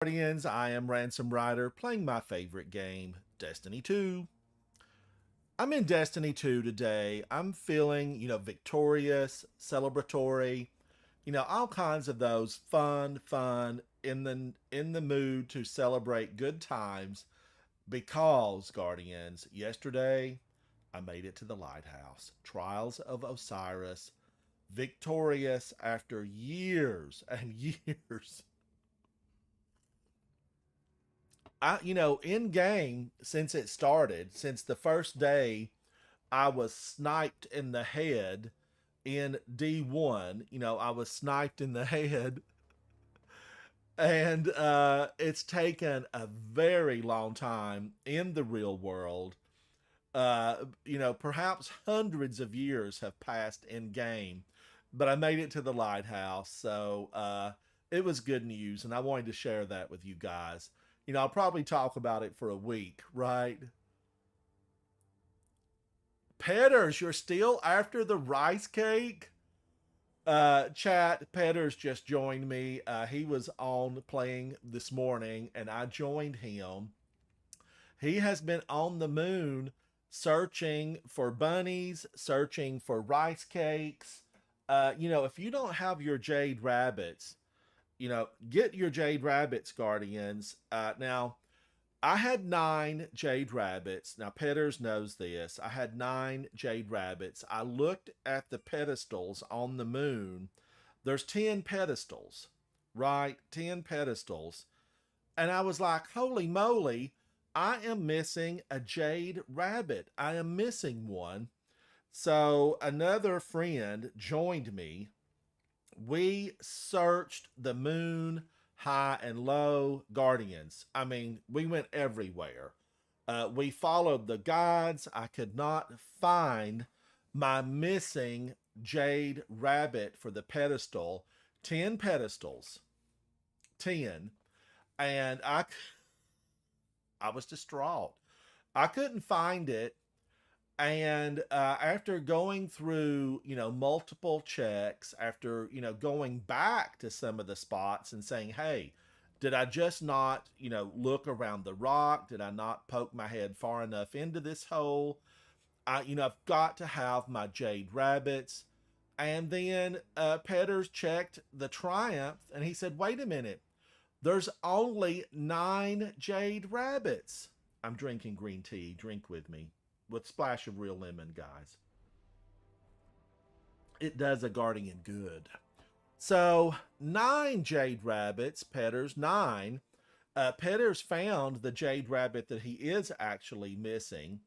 Guardians, I am Ransom Rider playing my favorite game, Destiny 2. I'm in Destiny 2 today. I'm feeling, victorious, celebratory, all kinds of those fun in the mood to celebrate good times because Guardians, yesterday I made it to the lighthouse. Trials of Osiris, victorious after years and years. In game, since it started, since the first day, I was sniped in the head in D1. I was sniped in the head, and it's taken a very long time in the real world. Perhaps hundreds of years have passed in game, but I made it to the lighthouse, so it was good news, and I wanted to share that with you guys. I'll probably talk about it for a week, right? Petters, you're still after the rice cake? Chat, Petters just joined me. He was on playing this morning, and I joined him. He has been on the moon searching for bunnies, searching for rice cakes. If you don't have your Jade Rabbits, get your Jade Rabbits, Guardians. Now, I had 9 Jade Rabbits. Now, Petters knows this. I had 9 Jade Rabbits. I looked at the pedestals on the moon. There's 10 pedestals, right? 10 pedestals. And I was like, holy moly, I am missing a Jade Rabbit. I am missing one. So another friend joined me. We searched the moon, high and low, Guardians. I mean, we went everywhere. We followed the guides. I could not find my missing Jade Rabbit for the pedestal. 10 pedestals. 10. And I was distraught. I couldn't find it. And after going through, multiple checks, after, going back to some of the spots and saying, hey, did I just not, look around the rock? Did I not poke my head far enough into this hole? I've got to have my Jade Rabbits. And then Petters checked the Triumph and he said, wait a minute, there's only 9 Jade Rabbits. I'm drinking green tea. Drink with me. With splash of real lemon, guys. It does a Guardian good. So 9 Jade Rabbits, Petters, 9. Petters found the Jade Rabbit that he is actually missing.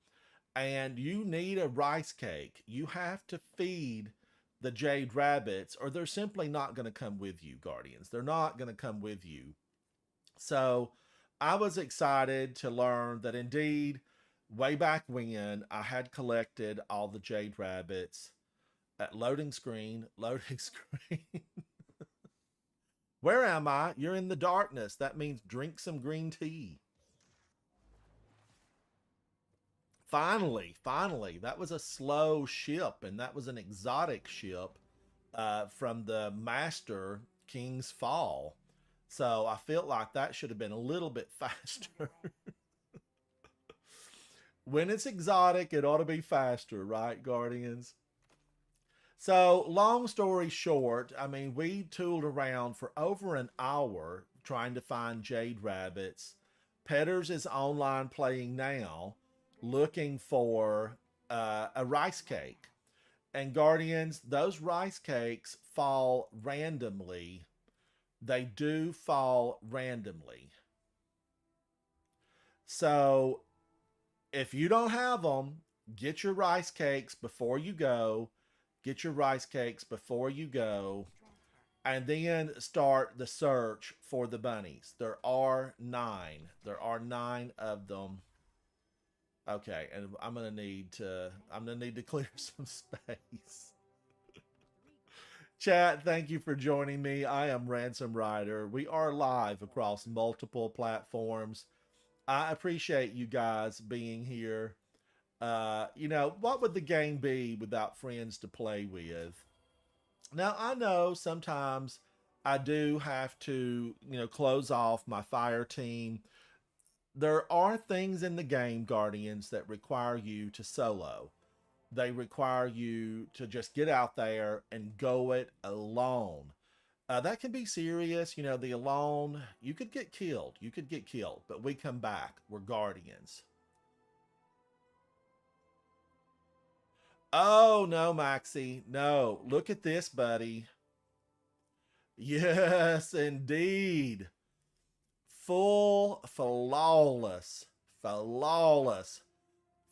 And you need a rice cake. You have to feed the Jade Rabbits or they're simply not going to come with you, Guardians. They're not going to come with you. So I was excited to learn that indeed, way back when, I had collected all the Jade Rabbits. Loading screen, loading screen. Where am I? You're in the darkness. That means drink some green tea. Finally, that was a slow ship, and that was an exotic ship from the Master King's Fall. So I felt like that should have been a little bit faster. When it's exotic, it ought to be faster, right, Guardians? So, long story short, I mean, we tooled around for over an hour trying to find Jade Rabbits. Petters is online playing now, looking for a rice cake. And Guardians, those rice cakes fall randomly. They do fall randomly. So, if you don't have them, get your rice cakes before you go. Get your rice cakes before you go. And then start the search for the bunnies. There are 9. There are 9 of them. Okay, and I'm gonna need to clear some space. Chat, thank you for joining me. I am Ransom Rider. We are live across multiple platforms. I appreciate you guys being here. What would the game be without friends to play with? Now, I know sometimes I do have to, close off my fire team. There are things in the game, Guardians, that require you to solo. They require you to just get out there and go it alone. That can be serious. The alone, you could get killed. You could get killed, but we come back. We're Guardians. Oh, no, Maxie. No. Look at this, buddy. Yes, indeed. Full flawless. Flawless.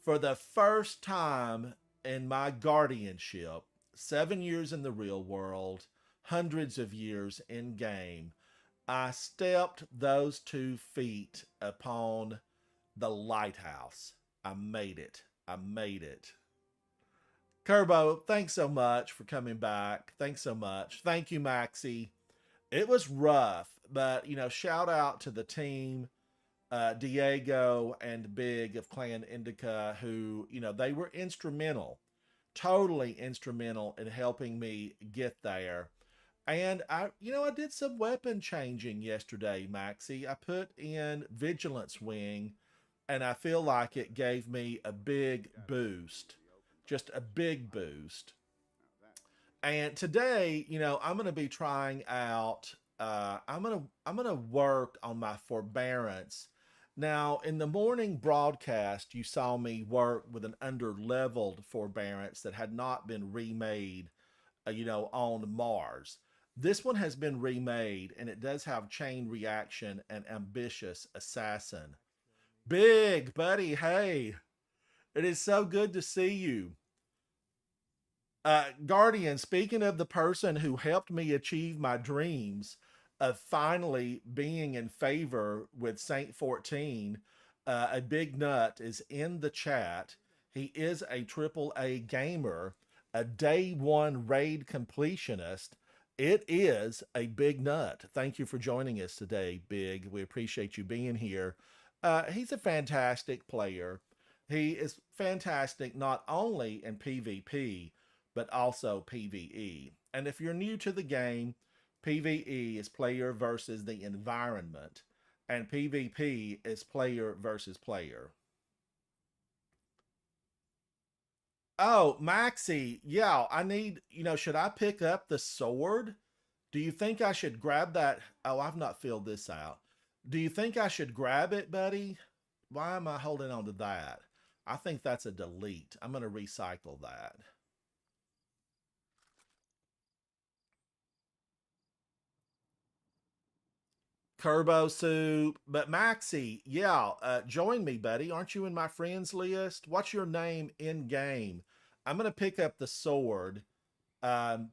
For the first time in my guardianship, 7 years in the real world, hundreds of years in game, I stepped those 2 feet upon the lighthouse. I made it. I made it. Kerbo, thanks so much for coming back. Thanks so much. Thank you, Maxie. It was rough, but shout out to the team, Diego and Big of Clan Indica, who they were instrumental, totally instrumental in helping me get there. And I did some weapon changing yesterday, Maxie. I put in Vigilance Wing, and I feel like it gave me a big boost, just a big boost. And today, I'm going to be trying out. I'm gonna work on my forbearance. Now, in the morning broadcast, you saw me work with an under-leveled forbearance that had not been remade, on Mars. This one has been remade, and it does have chain reaction and ambitious assassin. Big buddy, hey, it is so good to see you. Guardian, speaking of the person who helped me achieve my dreams of finally being in favor with Saint 14, a big nut is in the chat. He is a triple A gamer, a day one raid completionist. It is a big nut. Thank you for joining us today, Big. We appreciate you being here. He's a fantastic player. He is fantastic not only in PvP, but also PvE. And if you're new to the game, PvE is player versus the environment, and PvP is player versus player. Oh, Maxie, yeah, I need, should I pick up the sword? Do you think I should grab that? Oh, I've not filled this out. Do you think I should grab it, buddy? Why am I holding on to that? I think that's a delete. I'm going to recycle that. Turbo Soup. But Maxie, yeah, join me, buddy. Aren't you in my friends list? What's your name in game? I'm going to pick up the sword. Um,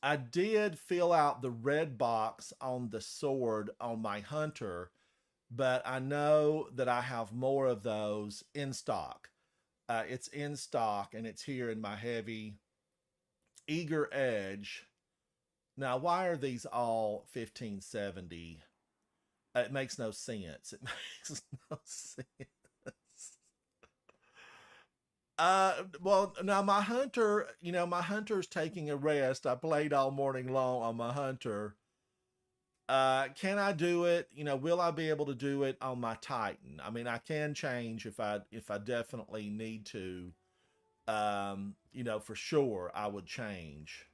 I did fill out the red box on the sword on my hunter, but I know that I have more of those in stock. It's in stock and it's here in my heavy eager edge. Now, why are these all 1570? It makes no sense. It makes no sense. Well, now my hunter's taking a rest. I played all morning long on my hunter. Can I do it? Will I be able to do it on my Titan? I mean, I can change if I definitely need to. For sure I would change.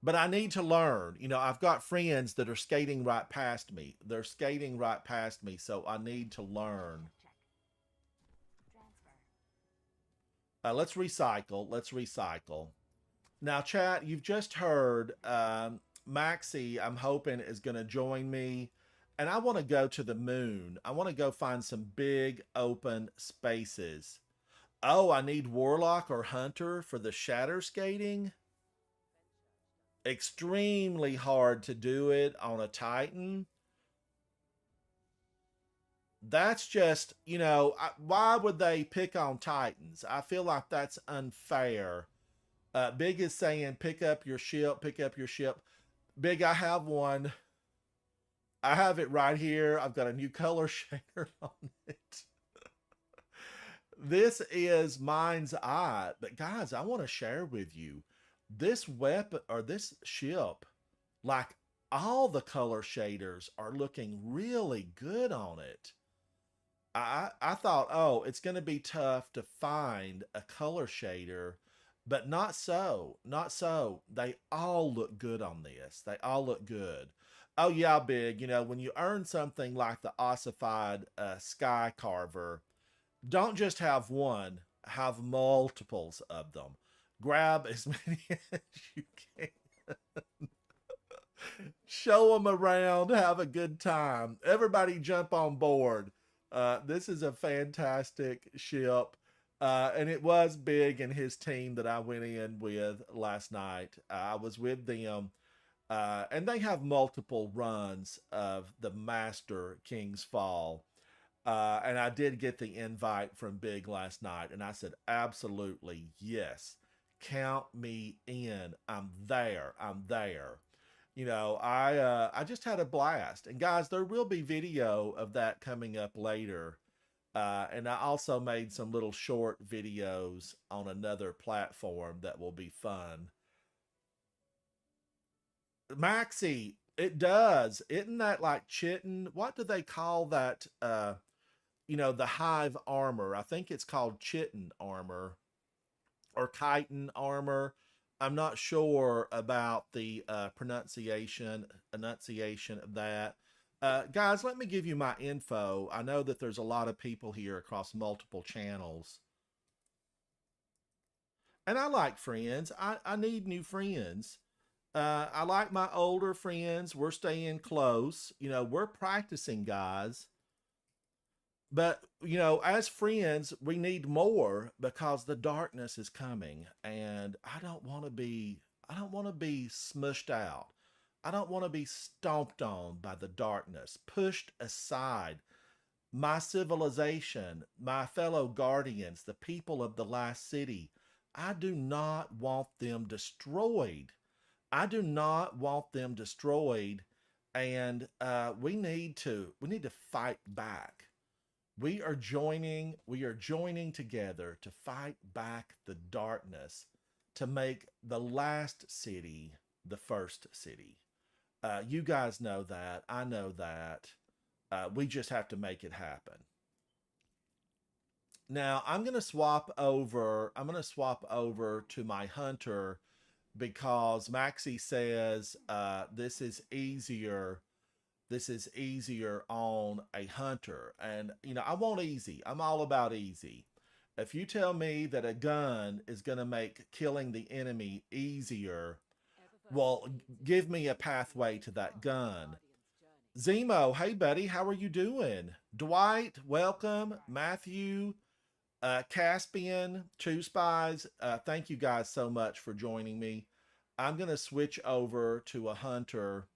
But I need to learn. I've got friends that are skating right past me. They're skating right past me, so I need to learn. Let's recycle. Let's recycle. Now, chat, you've just heard Maxie, I'm hoping, is going to join me. And I want to go to the moon. I want to go find some big open spaces. Oh, I need Warlock or Hunter for the shatter skating. Extremely hard to do it on a Titan. That's just, why would they pick on Titans? I feel like that's unfair. Big is saying, pick up your ship, pick up your ship. Big, I have one. I have it right here. I've got a new color shader on it. This is Mind's Eye. But guys, I want to share with you. this weapon or this ship, like all the color shaders are looking really good on it. I thought, oh, it's going to be tough to find a color shader, but not so. Not so. They all look good on this. They all look good. Oh yeah, big. You know, when you earn something like the ossified sky carver, don't just have one. Have multiples of them. Grab as many as you can. Show them around. Have a good time. Everybody jump on board. This is a fantastic ship. And it was Big and his team that I went in with last night. I was with them, and they have multiple runs of the Master King's Fall. And I did get the invite from Big last night, and I said, absolutely, yes. Count me in. I'm there. I'm there. You know, I just had a blast. And guys, there will be video of that coming up later. And I also made some little short videos on another platform that will be fun. Maxie, it does. Isn't that like chitin? What do they call that? You know, the hive armor. I think it's called chitin armor or chitin armor. I'm not sure about the enunciation of that. Guys, let me give you my info. I know that there's a lot of people here across multiple channels. And I like friends. I need new friends. I like my older friends. We're staying close. You know, we're practicing, guys. But, you know, as friends, we need more because the darkness is coming. And I don't want to be smushed out. I don't want to be stomped on by the darkness, pushed aside. My civilization, my fellow guardians, the people of the last city, I do not want them destroyed. I do not want them destroyed. And we need to fight back. We are joining together to fight back the darkness to make the last city the first city. You guys know that. I know that. We just have to make it happen. Now I'm gonna swap over. I'm gonna swap over to my hunter because Maxie says this is easier. This is easier on a hunter, and you know I want easy. I'm all about easy. If you tell me that a gun is gonna make killing the enemy easier, well, give me a pathway to that gun. Zemo, hey buddy, how are you doing? Dwight, welcome. Matthew, Caspian, Two Spies, thank you guys so much for joining me. I'm going to switch over to a hunter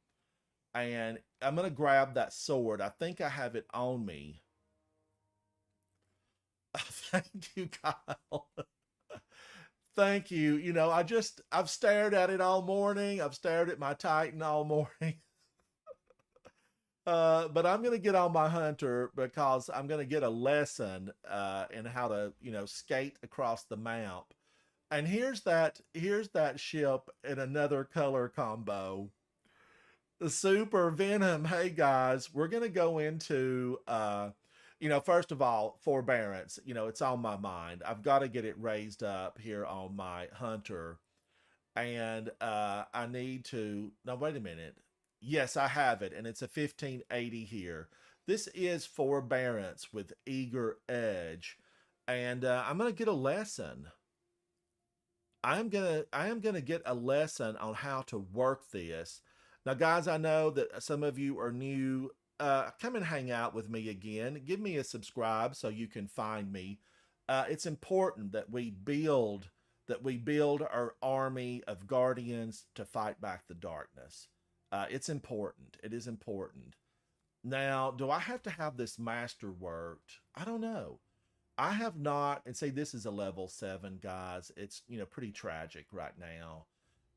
and I'm going to grab that sword. I think I have it on me. Thank you, Kyle. Thank you. You know, I've stared at it all morning. I've stared at my Titan all morning. But I'm gonna get on my hunter because I'm gonna get a lesson in how to, you know, skate across the map. And here's that ship in another color combo. The Super Venom. Hey guys, we're gonna go into you know, first of all, forbearance. You know, it's on my mind. I've got to get it raised up here on my hunter. And I need to, now wait a minute. Yes, I have it, and it's a 1580 here. This is Forbearance with Eager Edge, and I'm gonna get a lesson. I am gonna get a lesson on how to work this. Now, guys, I know that some of you are new. Come and hang out with me again. Give me a subscribe so you can find me. It's important that we build our army of guardians to fight back the darkness. It's important. It is important. Now, do I have to have this master worked? I don't know. I have not, and say this is a level 7, guys. It's, you know, pretty tragic right now.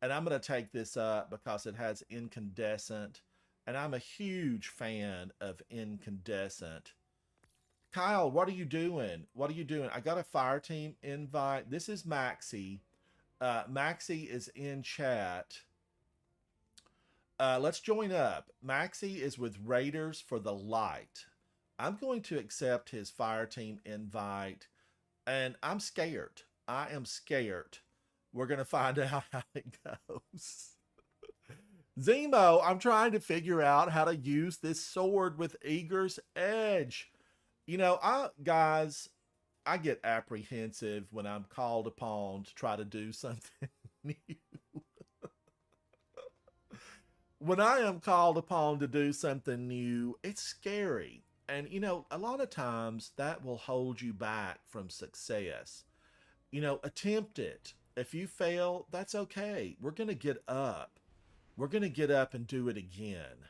And I'm going to take this up because it has incandescent, and I'm a huge fan of incandescent. Kyle, what are you doing? What are you doing? I got a Fireteam invite. This is Maxie. Maxie is in chat. Let's join up. Maxie is with Raiders for the Light. I'm going to accept his Fireteam invite, and I'm scared. I am scared. We're going to find out how it goes. Zemo, I'm trying to figure out how to use this sword with Eager's Edge. You know, I get apprehensive when I'm called upon to try to do something new. When I am called upon to do something new, it's scary. And, you know, a lot of times that will hold you back from success. You know, attempt it. If you fail, that's okay. We're going to get up. We're going to get up and do it again.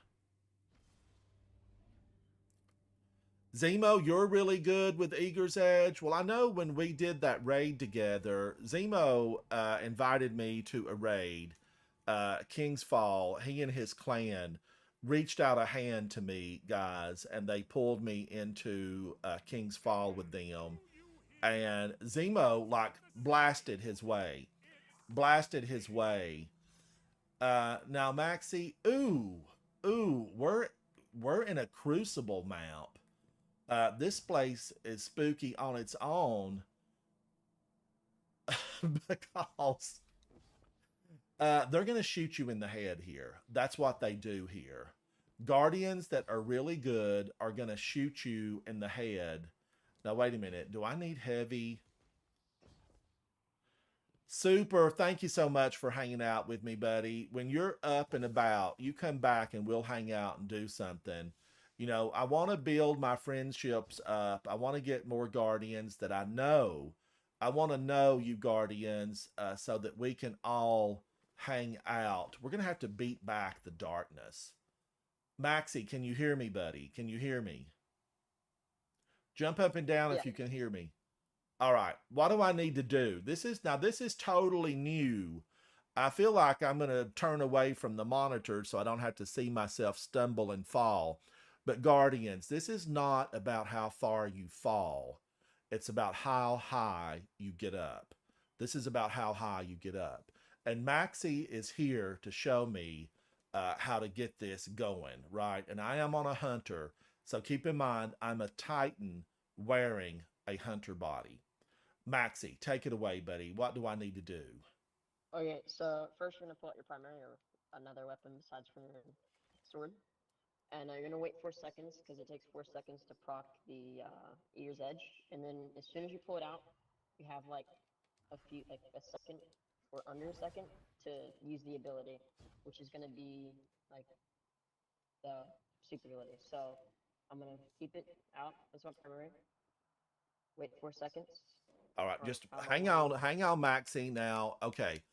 Zemo, you're really good with Eager's Edge. Well, I know when we did that raid together, Zemo invited me to a raid, King's Fall. He and his clan reached out a hand to me, guys, and they pulled me into King's Fall with them. And Zemo, like, blasted his way. Blasted his way. Now, Maxie, we're in a Crucible map. This place is spooky on its own because they're going to shoot you in the head here. That's what they do here. Guardians that are really good are going to shoot you in the head. Now, wait a minute. Do I need heavy? Super. Thank you so much for hanging out with me, buddy. When you're up and about, you come back and we'll hang out and do something. You know, I want to build my friendships up. I want to get more Guardians that I know. I want to know you Guardians so that we can all hang out. We're going to have to beat back the darkness. Maxie, can you hear me, buddy? Can you hear me? Jump up and down if you can hear me. All right. What do I need to do? This is totally new. I feel like I'm going to turn away from the monitor so I don't have to see myself stumble and fall. But Guardians, this is not about how far you fall. It's about how high you get up. This is about how high you get up. And Maxie is here to show me how to get this going, right? And I am on a hunter. So keep in mind, I'm a Titan wearing a hunter body. Maxie, take it away, buddy. What do I need to do? Okay, so first you're gonna pull out your primary or another weapon besides from your sword, and you're gonna wait 4 seconds because it takes 4 seconds to proc the ear's edge, and then as soon as you pull it out, you have like a second or under a second to use the ability, which is gonna be like the super ability. So I'm gonna keep it out. That's my primary. Wait 4 seconds. All right, Or just however long you hang on, Maxie. Now, okay.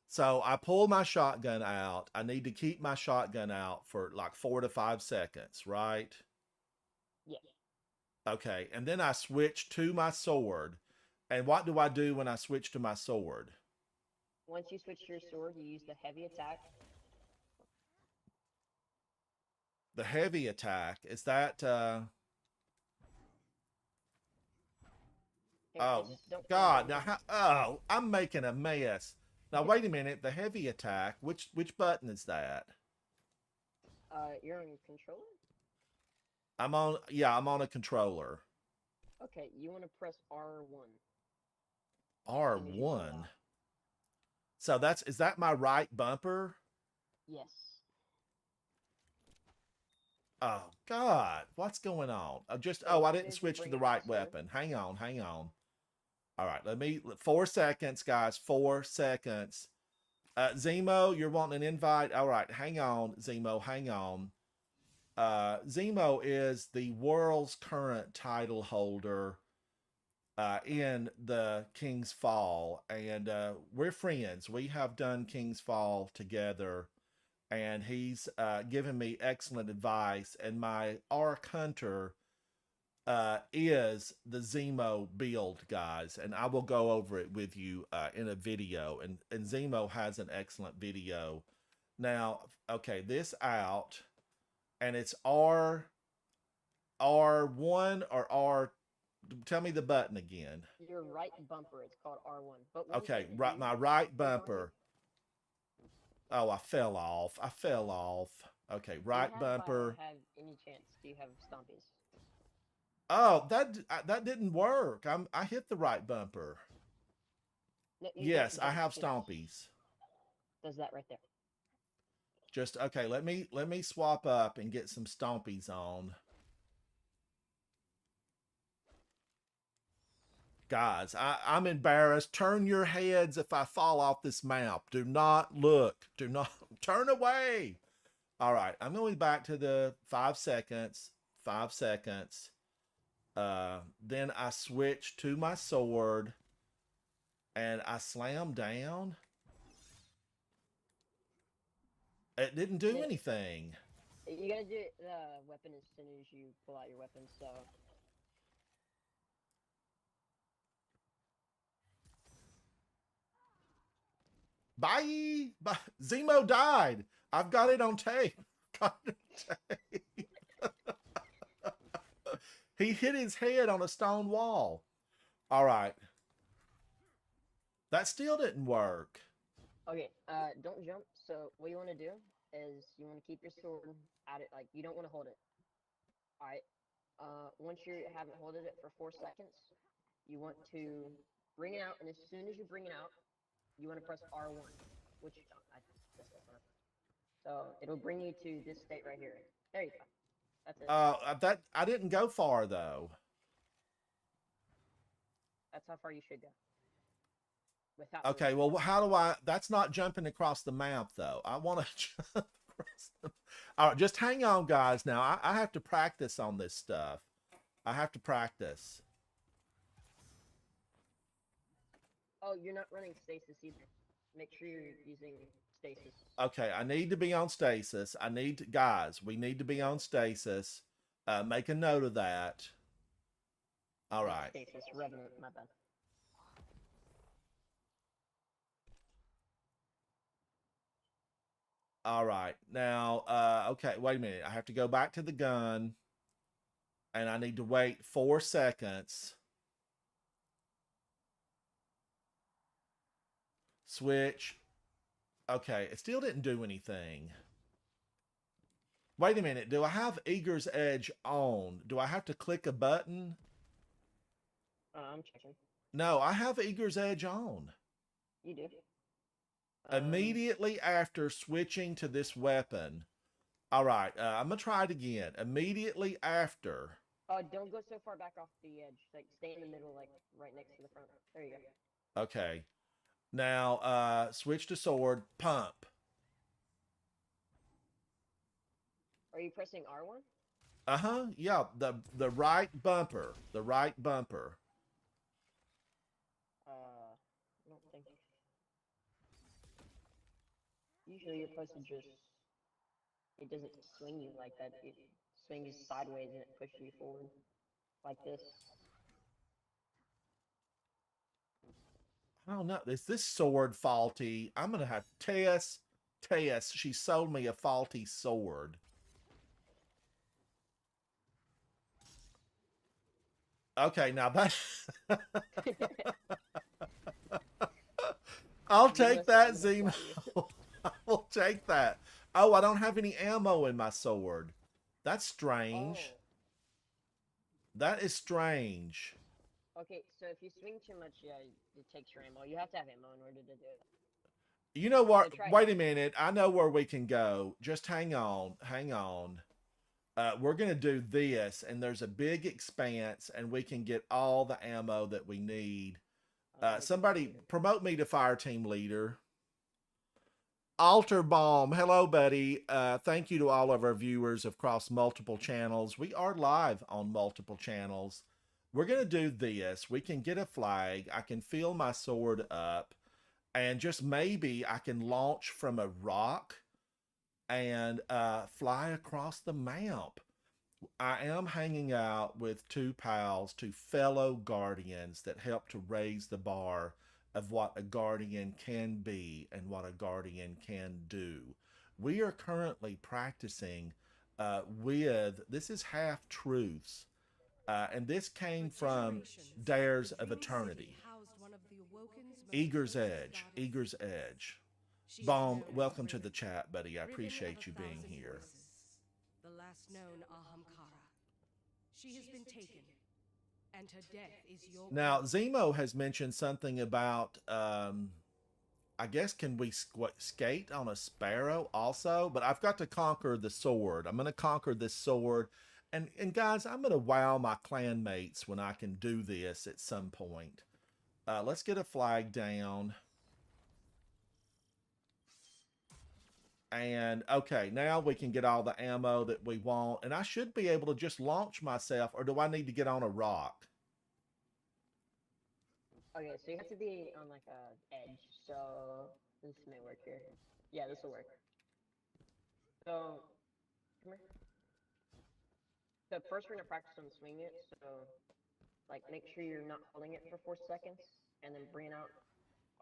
So I pull my shotgun out. I need to keep my shotgun out for like 4 to 5 seconds, right? Yeah. Okay, and then I switch to my sword. And what do I do when I switch to my sword? Once you switch to your sword, you use the heavy attack. The heavy attack, is that Here, oh don't kill God, anything. now I'm making a mess. Now wait a minute, the heavy attack, which button is that? You're on controller? I'm on a controller. Okay, you want to press R1. R1. So is that my right bumper? Yes. Oh God, what's going on? I didn't switch to the right weapon. Hang on. All right, 4 seconds, guys. 4 seconds. Zemo, you're wanting an invite? All right, hang on, Zemo, hang on. Zemo is the world's current title holder in the King's Fall, and we're friends. We have done King's Fall together, and he's given me excellent advice. And my Arc Hunter is the Zemo build, guys, and I will go over it with you in a video. And Zemo has an excellent video. Now, okay, this out, and it's R1 or Tell me the button again. Your right bumper. It's called R1. But once Okay, you right, do my right click on it, bumper. Oh, I fell off. I fell off. Okay, do you right bumper. have any chance? Do you have stompies? Oh, that didn't work. I hit the right bumper. No, you don't. Yes, I Don't have do that. stompies. Does that right there? Just okay. Let me swap up and get some stompies on. Guys, I'm embarrassed. Turn your heads if I fall off this map. Do not look. Do not turn away. All right, I'm going back to the 5 seconds. 5 seconds. Then I switch to my sword and I slam down. It didn't do anything. You gotta do the weapon as soon as you pull out your weapon. So Bye. Bye. Zemo died. I've got it on tape. Got it on tape. He hit his head on a stone wall. All right. That still didn't work. okay, don't jump. So what you want to do is you want to keep your sword at it, like you don't want to hold it. All right. Once you haven't holded it for 4 seconds, you want to bring it out, and as soon as you bring it out, you want to press R1, which I messed up on. So it'll bring you to this state right here. There you go. That's it. That I didn't go far though. That's how far you should go. Without Okay, well, how do I? That's not jumping across the map though. I want to jump across the. All right, just hang on, guys. Now I have to practice on this stuff. I have to practice. Oh, you're not running stasis either. Make sure you're using stasis. Okay, I need to be on stasis. I need to, guys. We need to be on stasis. Make a note of that. All right. Stasis, Revenant, my bad. All right. Now, okay, wait a minute. I have to go back to the gun. And I need to wait 4 seconds. Switch. Okay, it still didn't do anything. Wait a minute. Do I have Eager's Edge on? Do I have to click a button? I'm checking. No, I have Eager's Edge on. You do. Immediately after switching to this weapon. All right, I'm going to try it again. Immediately after. Oh, don't go so far back off the edge. Like, stay in the middle, like, right next to the front. There you go. Okay. Now, switch to sword. Pump. Are you pressing R1? Uh-huh. Yeah, the right bumper. The right bumper. I don't think. Usually you're supposed to just. It doesn't swing you like that. It swings sideways and it pushes you forward. Like this. I don't know. Is this sword faulty? I'm going to have Tess. She sold me a faulty sword. Okay, now that I'll take that, Zemo. I will take that. Oh, I don't have any ammo in my sword. That's strange. Oh. That is strange. Okay, so if you swing too much, yeah, it takes your ammo. You have to have ammo in order to do it. You know what? So Wait a minute. I know where we can go. Just hang on. Hang on. We're going to do this, and there's a big expanse, and we can get all the ammo that we need. Somebody promote me to Fireteam leader. Alter Bomb, hello, buddy. Thank you to all of our viewers across multiple channels. We are live on multiple channels. We're going to do this. We can get a flag. I can fill my sword up, and just maybe I can launch from a rock and fly across the map. I am hanging out with two pals, two fellow guardians that help to raise the bar of what a guardian can be and what a guardian can do. We are currently practicing with, this is Half Truths. And this came from Dares of Eternity. Eager's Edge. Eager's Edge. Baum, welcome to the chat, buddy. I appreciate you being here. The last known Ahamkara. She has been taken, and her death is your... Now, Zemo has mentioned something about, I guess, can we skate on a Sparrow also? But I've got to conquer the sword. I'm going to conquer this sword. And guys, I'm going to wow my clanmates when I can do this at some point. Let's get a flag down. And, okay, now we can get all the ammo that we want. And I should be able to just launch myself, or do I need to get on a rock? Okay, so you have to be on, like, a edge, so this may work here. Yeah, this will work. So, come here. So first we're going to practice on swinging it, so, like, make sure you're not holding it for 4 seconds, and then bring out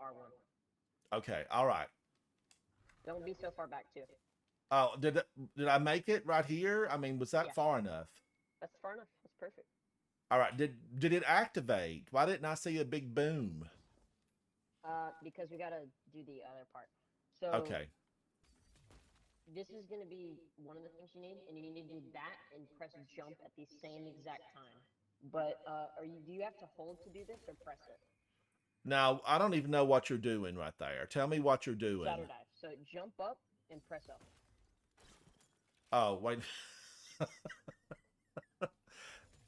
R1. Okay, all right. Don't be so far back, too. Oh, did I make it right here? I mean, was that far enough? That's far enough. That's perfect. All right. Did it activate? Why didn't I see a big boom? Because we gotta do the other part. So Okay. This is gonna be one of the things you need, and you need to do that and press jump at the same exact time. But do you have to hold to do this or press it? Now, I don't even know what you're doing right there. Tell me what you're doing. Shatter dive. So jump up and press up. Oh, wait.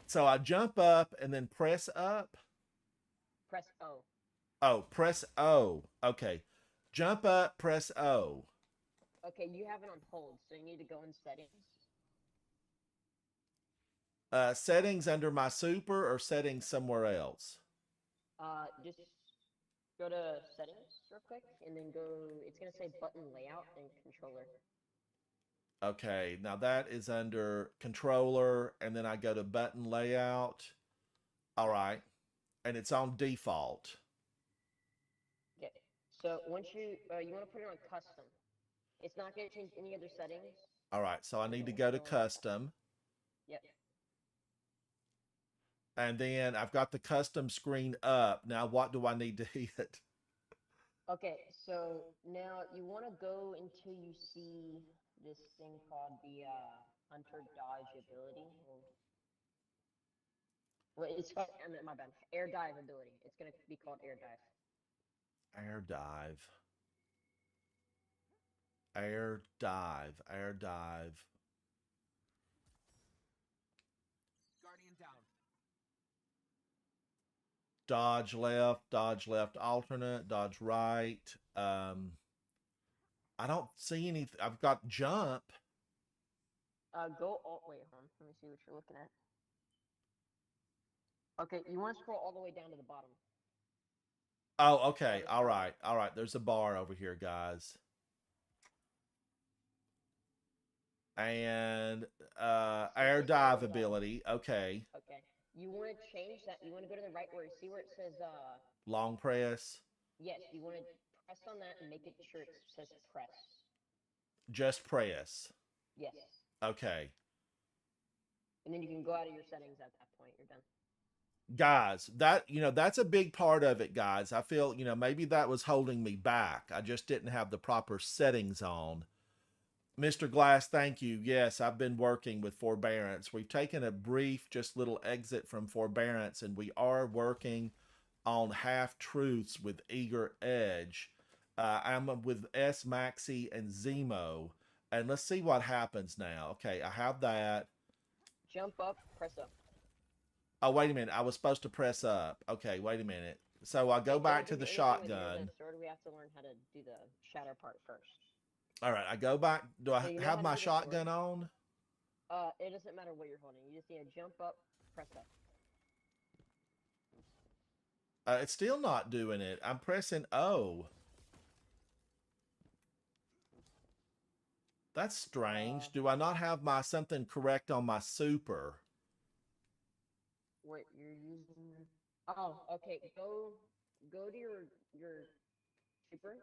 So I jump up and then press up? Press O. Oh, press O. Okay. Jump up, press O. Okay, you have it on hold, so you need to go in settings. Settings under my super or settings somewhere else? Just go to settings real quick, and then go, it's going to say button layout and controller. Okay, now that is under controller, and then I go to button layout. All right. And it's on default. Okay, so once you want to put it on custom. It's not going to change any other settings. All right, so I need to go to custom. Yep. And then I've got the custom screen up. Now, what do I need to hit? Okay, so now you want to go until you see this thing called the Hunter Dodge ability. Well, it's called, my bad, Air Dive ability. It's going to be called Air Dive. Air dive. Air dive. Air dive. Guardian down. Dodge left alternate, dodge right. I don't see anything. I've got jump. Go all, wait, hold on. Let me see what you're looking at. Okay, you want to scroll all the way down to the bottom. Oh, okay. All right. All right. There's a bar over here, guys. And air dive ability. Okay. Okay. You want to change that. You want to go to the right where you see where it says long press. Yes, you want to press on that and make it sure it says press. Just press. Yes. Okay. And then you can go out of your settings at that point. You're done. Guys, that's a big part of it, guys. I feel, maybe that was holding me back. I just didn't have the proper settings on. Mr. Glass, thank you. Yes, I've been working with Forbearance. We've taken a brief, just little exit from Forbearance, and we are working on half-truths with Eager Edge. I'm with S. Maxi and Zemo, and let's see what happens now. Okay, I have that. Jump up, press up. Oh, wait a minute. I was supposed to press up. Okay, wait a minute. So I go back to the shotgun. We have to learn how to do the shatter part first. All right, I go back. Do I have my shotgun on? It doesn't matter what you're holding. You just need to jump up, press up. It's still not doing it. I'm pressing O. That's strange. Do I not have my something correct on my super? Wait, you're using... Oh, okay. Go to your super.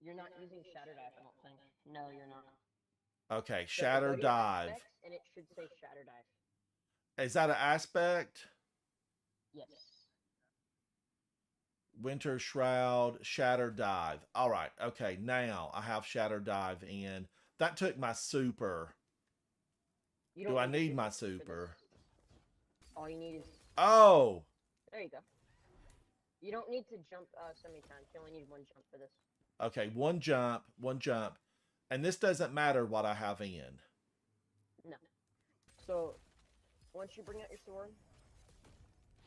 You're not using Shatter Dive, I don't think. No, you're not. Okay, So Shatter go to your Dive. aspects, and it should say Shatter Dive. Is that an aspect? Yes. Winter Shroud, Shatter Dive. All right. Okay. Now I have Shatter Dive in. That took my super. You Do don't I need my for this. super? All you need is Oh. there. You go. You don't need to jump so many times. You only need one jump for this. Okay. One jump. One jump. And this doesn't matter what I have in. No. So once you bring out your sword,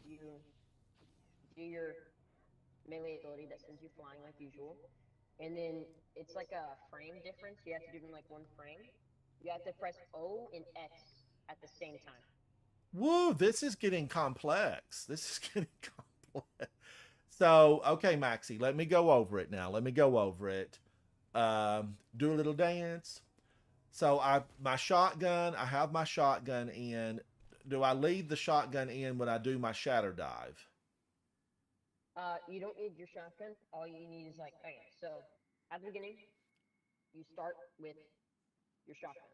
you do your melee ability that sends you flying like usual. And then it's like a frame difference. You have to do it in like one frame. You have to press O and X at the same time. Woo, this is getting complex. This is getting complex. So, okay, Maxie, let me go over it now. Let me go over it. Do a little dance. So my shotgun, I have my shotgun in. Do I leave the shotgun in when I do my shatter dive? You don't need your shotgun. All you need is like, okay, so at the beginning, you start with your shotgun.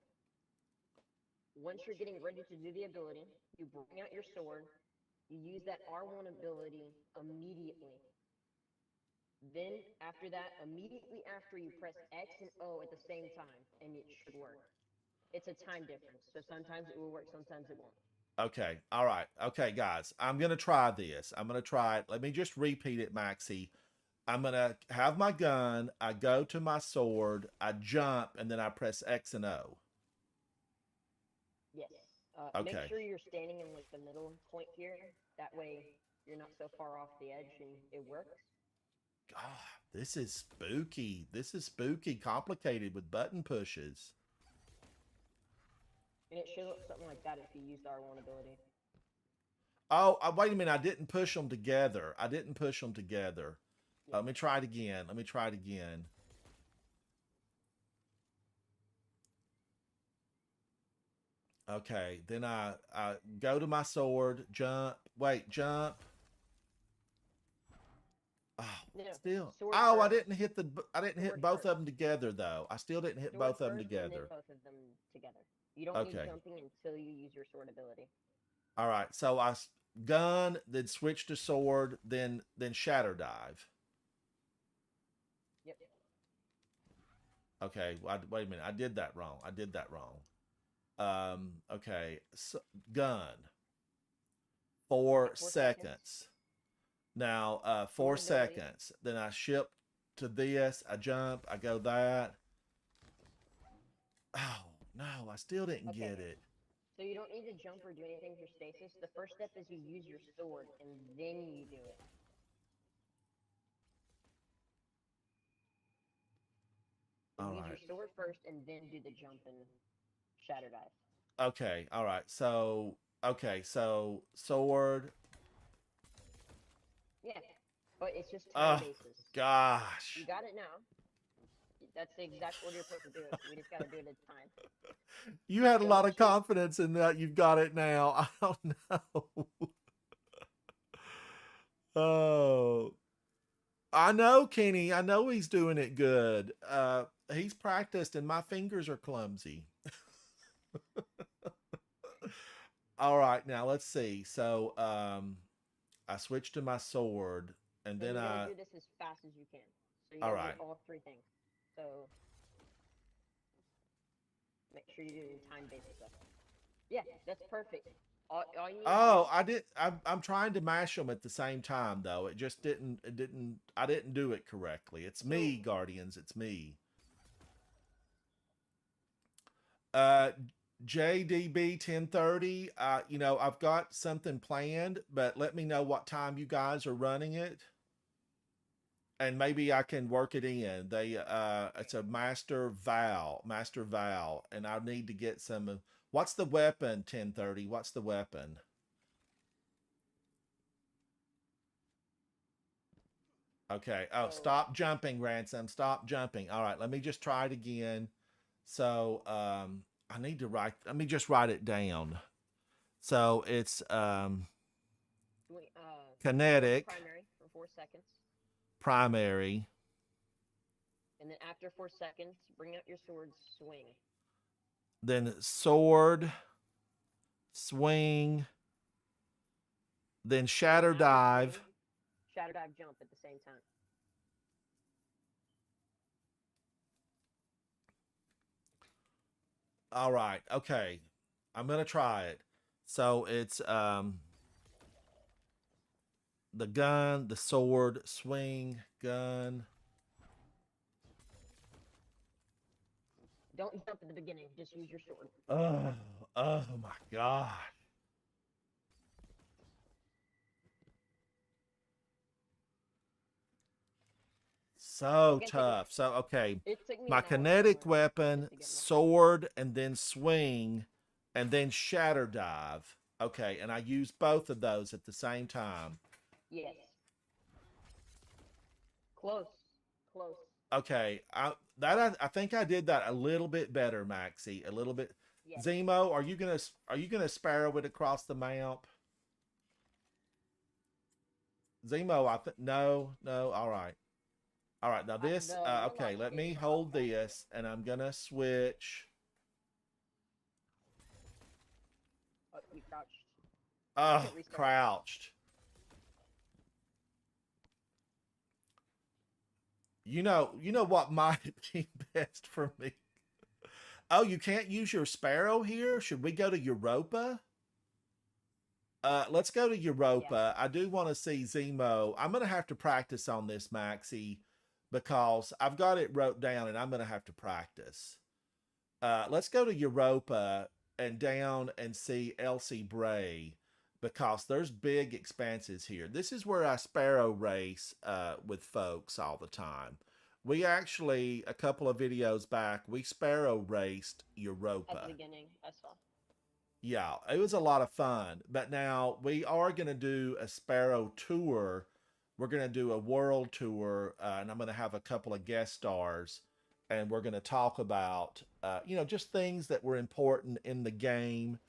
Once you're getting ready to do the ability, you bring out your sword. You use that R1 ability immediately. Then, after that, immediately after you press X and O at the same time, and it should work. It's a time difference, so sometimes it will work, sometimes it won't. Okay, all right. Okay, guys, I'm going to try this. I'm going to try it. Let me just repeat it, Maxie. I'm going to have my gun. I go to my sword. I jump, and then I press X and O. Yes. Okay. Make sure you're standing in like the middle point here. That way you're not so far off the edge and it works. God, this is spooky. This is spooky, complicated with button pushes. And it should look something like that if you use the R1 ability. Oh, wait a minute. I didn't push them together. I didn't push them together. Yeah. Let me try it again. Let me try it again. Okay, then I go to my sword, jump. Wait, jump. Oh, No, still. sword Oh, I first. didn't hit Sword both first. of them together though. I still didn't hit Sword both of them first, and then together. both of them together. You don't Okay. need jumping until you use your sword ability. All right. So I gun, then switch to sword, then shatter dive. Yep. Okay. Wait a minute. I did that wrong. I did that wrong. Okay. So, gun. 4 seconds. Now, 4 seconds. Then I ship to this. I jump. I go that. Oh, no. I still didn't get it. So you don't need to jump or do anything for stasis. The first step is you use your sword, and then you do it. So use your sword first, and then do the jump and shatter dive. Okay. All right. So, okay. So, sword. Yeah, but it's just time basis. Gosh. You got it now. That's the exact order you're supposed to do it. We just got to do it at time. You had a lot of confidence in that. You've got it now. I don't know. Oh, I know, Kenny. I know he's doing it good. He's practiced, and my fingers are clumsy. All right, now let's see. So, I switched to my sword, and then I do this as fast as you can. So you all gotta right. do all three things. So make sure you do it in time basis stuff. Yeah, that's perfect. All you need I did. I'm trying to mash them at the same time, though. It just didn't. It didn't. I didn't do it correctly. It's me, Guardians. It's me. JDB 1030. You know, I've got something planned, but let me know what time you guys are running it, and maybe I can work it in. It's a master Val, and I need to get some. What's the weapon? 1030. What's the weapon? Okay. Oh, stop jumping, Ransom. Stop jumping. All right. Let me just try it again. So, I need to write. Let me just write it down. So it's kinetic. Primary for 4 seconds. Primary. And then after 4 seconds, bring out your sword, swing. Then sword, swing, then shatter Now dive. swing, Shatter Dive, jump at the same time. All right. Okay. I'm going to try it. So it's the gun, the sword, swing, gun. Don't jump at the beginning. Just use your sword. Oh my god. So Again, tough. So okay. It took me My an hour kinetic to weapon, get my sword, and then swing, and then shatter dive. Okay, and I use both of those at the same time. Yes. Close. Close. Okay, I think I did that a little bit better, Maxie. A little bit. Yes. Zemo, are you gonna sparrow it across the map? Zemo, no. All right. All right, now this, okay, let me hold this, and I'm gonna switch. Oh, you crouched. Oh, crouched. You know what might be best for me? Oh, you can't use your sparrow here? Should we go to Europa? Let's go to Europa. Yeah. I do want to see Zemo. I'm going to have to practice on this, Maxie, because I've got it wrote down and I'm going to have to practice. Let's go to Europa and down and see Elsie Bray, because there's big expanses here. This is where I Sparrow Race with folks all the time. We actually, a couple of videos back, we Sparrow Raced Europa. At the beginning, I saw. Yeah, it was a lot of fun. But now we are going to do a Sparrow tour. We're going to do a world tour, and I'm going to have a couple of guest stars, and we're going to talk about, just things that were important in the game.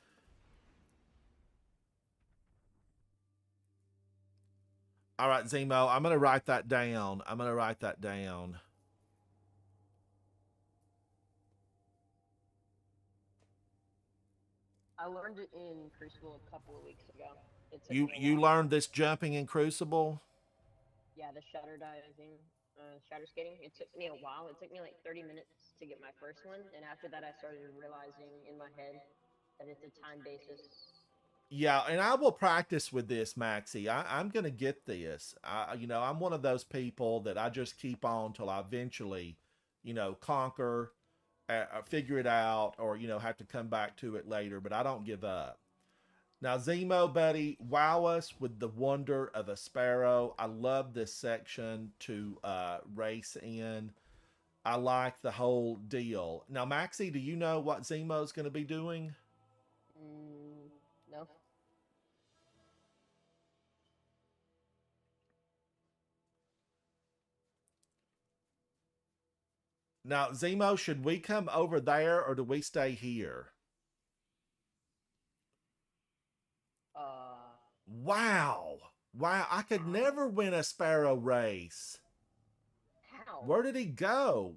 All right, Zemo, I'm going to write that down. I learned it in Crucible a couple of weeks ago. You learned this jumping in Crucible? Yeah, the shatter diving, shatter skating. It took me a while. It took me like 30 minutes to get my first one, and after that I started realizing in my head that it's a time basis. Yeah, and I will practice with this, Maxie. I'm going to get this. I'm one of those people that I just keep on till I eventually, conquer, figure it out, or, have to come back to it later, but I don't give up. Now, Zemo, buddy, wow us with the wonder of a Sparrow. I love this section to race in. I like the whole deal. Now, Maxie, do you know what Zemo's going to be doing? No. Now, Zemo, should we come over there or do we stay here? Wow. I could never win a Sparrow race. How? Where did he go?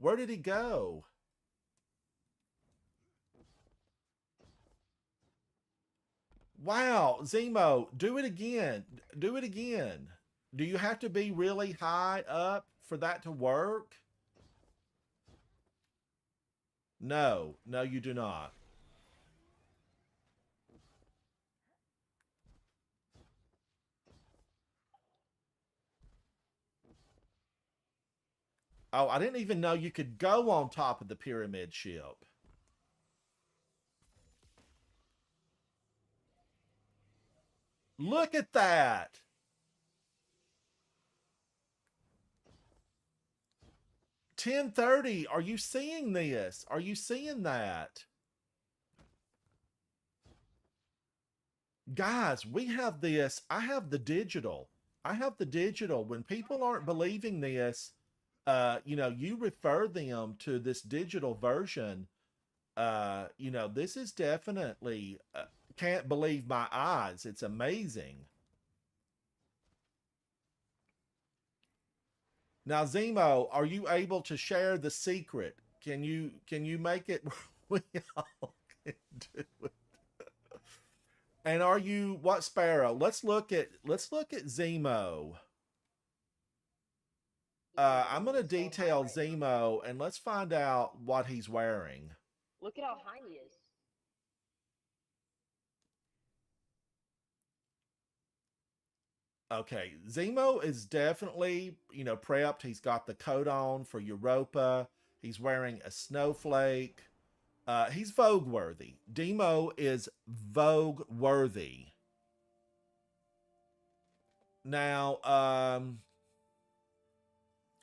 Wow, Zemo, do it again. Do you have to be really high up for that to work? No, you do not. Oh, I didn't even know you could go on top of the pyramid ship. Look at that. $10.30. Are you seeing this? Are you seeing that? Guys, we have this. I have the digital. When people aren't believing this, you refer them to this digital version. This is definitely, can't believe my eyes. It's amazing. Now, Zemo, are you able to share the secret? Can you make it where we all can do it? And are you what Sparrow? Let's look at Zemo. I'm gonna detail Zemo and let's find out what he's wearing. Look at how high he is. Okay, Zemo is definitely, prepped. He's got the coat on for Europa. He's wearing a snowflake. He's Vogue worthy. Demo is Vogue worthy. Now,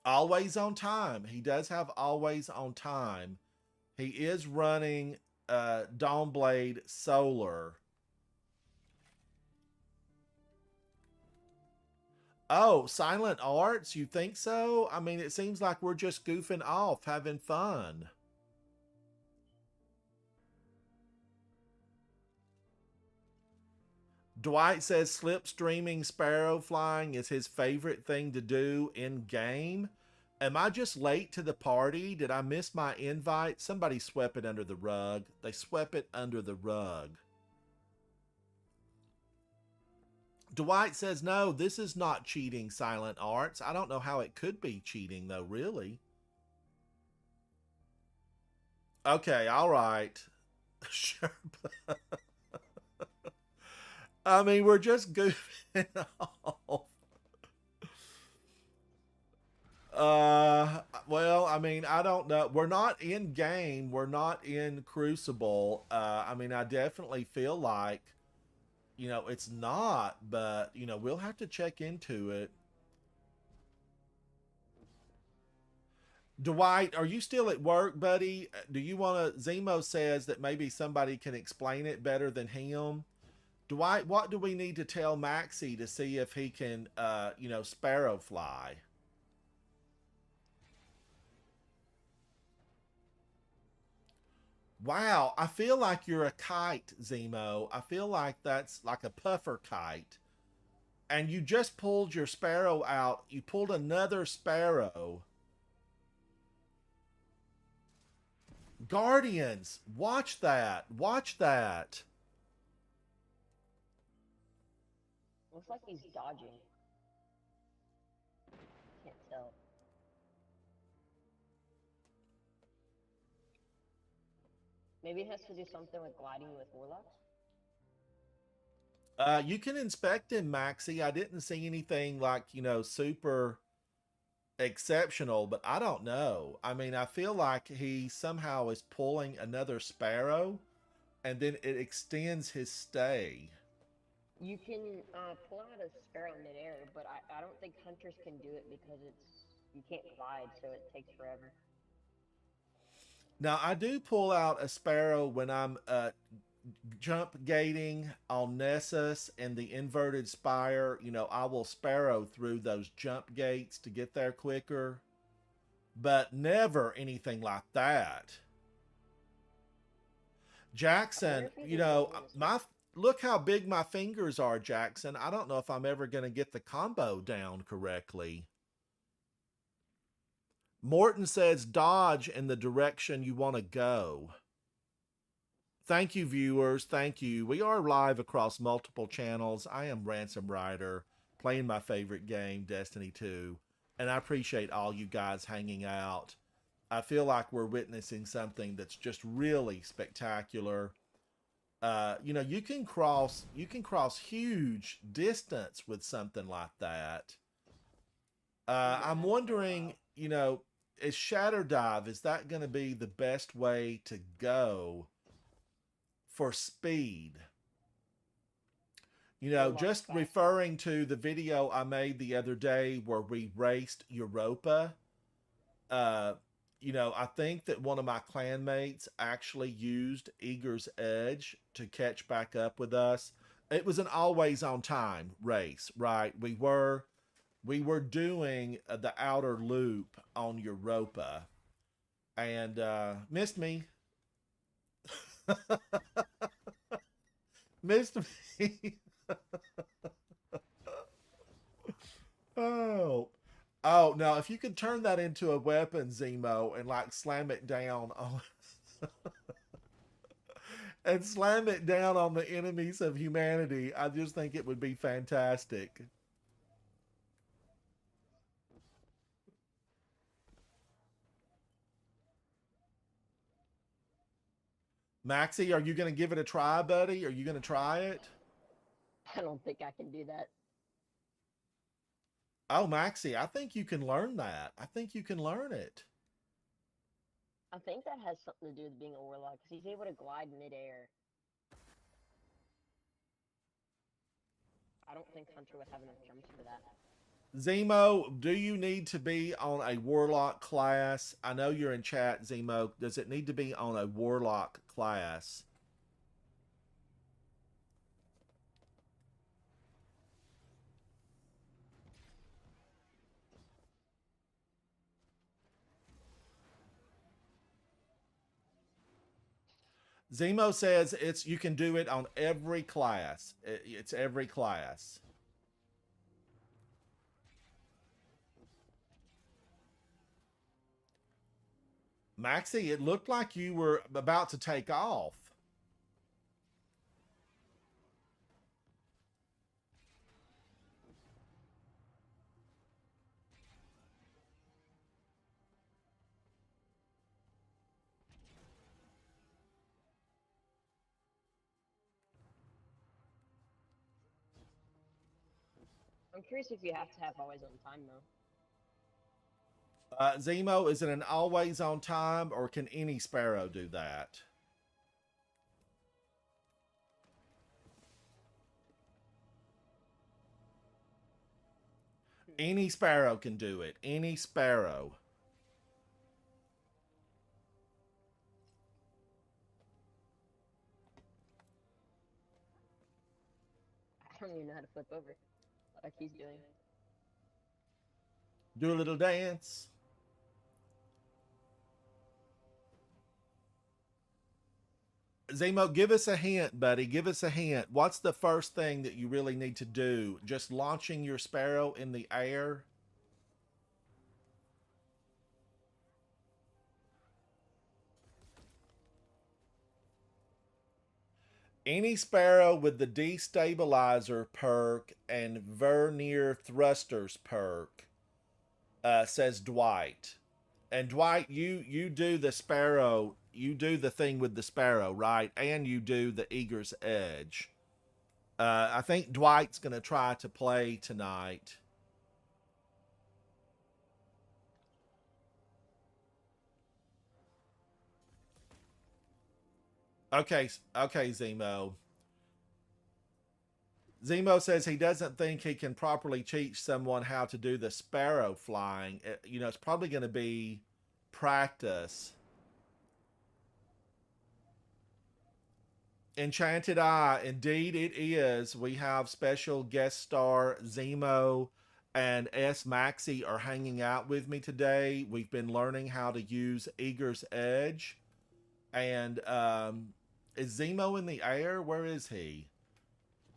always on time. He does have always on time. He is running Dawnblade Solar. Oh, Silent Arts? You think so? I mean, it seems like we're just goofing off, having fun. Dwight says slipstreaming sparrow flying is his favorite thing to do in game. Am I just late to the party? Did I miss my invite? Somebody swept it under the rug. They swept it under the rug. Dwight says, no, this is not cheating, Silent Arts. I don't know how it could be cheating, though, really. Okay, all right. Sure. I mean, we're just goofing off. Well, I mean, I don't know. We're not in game. We're not in Crucible. I mean, I definitely feel like, it's not, but, we'll have to check into it. Dwight, are you still at work, buddy? Do you want to, Zemo says that maybe somebody can explain it better than him. Dwight, what do we need to tell Maxie to see if he can, sparrow fly? Wow, I feel like you're a kite, Zemo. I feel like that's like a puffer kite. And you just pulled your sparrow out. You pulled another sparrow. Guardians, watch that. Watch that. Looks like he's dodging. Can't tell. Maybe it has to do something with gliding with warlocks? You can inspect him, Maxie. I didn't see anything like, super exceptional, but I don't know. I mean, I feel like he somehow is pulling another sparrow and then it extends his stay. You can pull out a sparrow in midair, but I don't think hunters can do it because you can't glide, so it takes forever. Now, I do pull out a sparrow when I'm jump gating on Nessus and the inverted spire. I will sparrow through those jump gates to get there quicker, but never anything like that. Jackson, look how big my fingers are, Jackson. I don't know if I'm ever going to get the combo down correctly. Morton says dodge in the direction you want to go. Thank you, viewers. Thank you. We are live across multiple channels. I am Ransom Rider, playing my favorite game, Destiny 2. And I appreciate all you guys hanging out. I feel like we're witnessing something that's just really spectacular. You can cross huge distance with something like that. I'm wondering, is Shatter Dive, is that going to be the best way to go for speed? Just referring to the video I made the other day where we raced Europa, I think that one of my clanmates actually used Eager's Edge to catch back up with us. It was an always on time race, right? We were doing the outer loop on Europa and missed me. Missed me. Oh, now if you could turn that into a weapon, Zemo, and like slam it down on and slam it down on the enemies of humanity. I just think it would be fantastic. Maxie, are you going to give it a try, buddy? Are you going to try it? I don't think I can do that. Oh, Maxie, I think you can learn that. I think you can learn it. I think that has something to do with being a warlock, because he's able to glide midair. I don't think Hunter would have enough jumps for that. Zemo, do you need to be on a warlock class? I know you're in chat, Zemo. Does it need to be on a warlock class? Zemo says you can do it on every class. It's every class. Maxie, it looked like you were about to take off. I'm curious if you have to have always on time, though. Zemo, is it an always on time, or can any Sparrow do that? Any Sparrow can do it. Any Sparrow. I don't even know how to flip over, like he's doing. Do a little dance. Zemo, give us a hint, buddy. Give us a hint. What's the first thing that you really need to do? Just launching your Sparrow in the air? Any Sparrow with the Destabilizer perk and Vernier Thrusters perk, says Dwight. And Dwight, you do the Sparrow, you do the thing with the Sparrow, right? And you do the Eager's Edge. I think Dwight's going to try to play tonight. Okay, Zemo. Zemo says he doesn't think he can properly teach someone how to do the Sparrow flying. You know, it's probably going to be practice. Enchanted Eye, indeed it is. We have special guest star Zemo and S. Maxie are hanging out with me today. We've been learning how to use Eager's Edge. And is Zemo in the air? Where is he?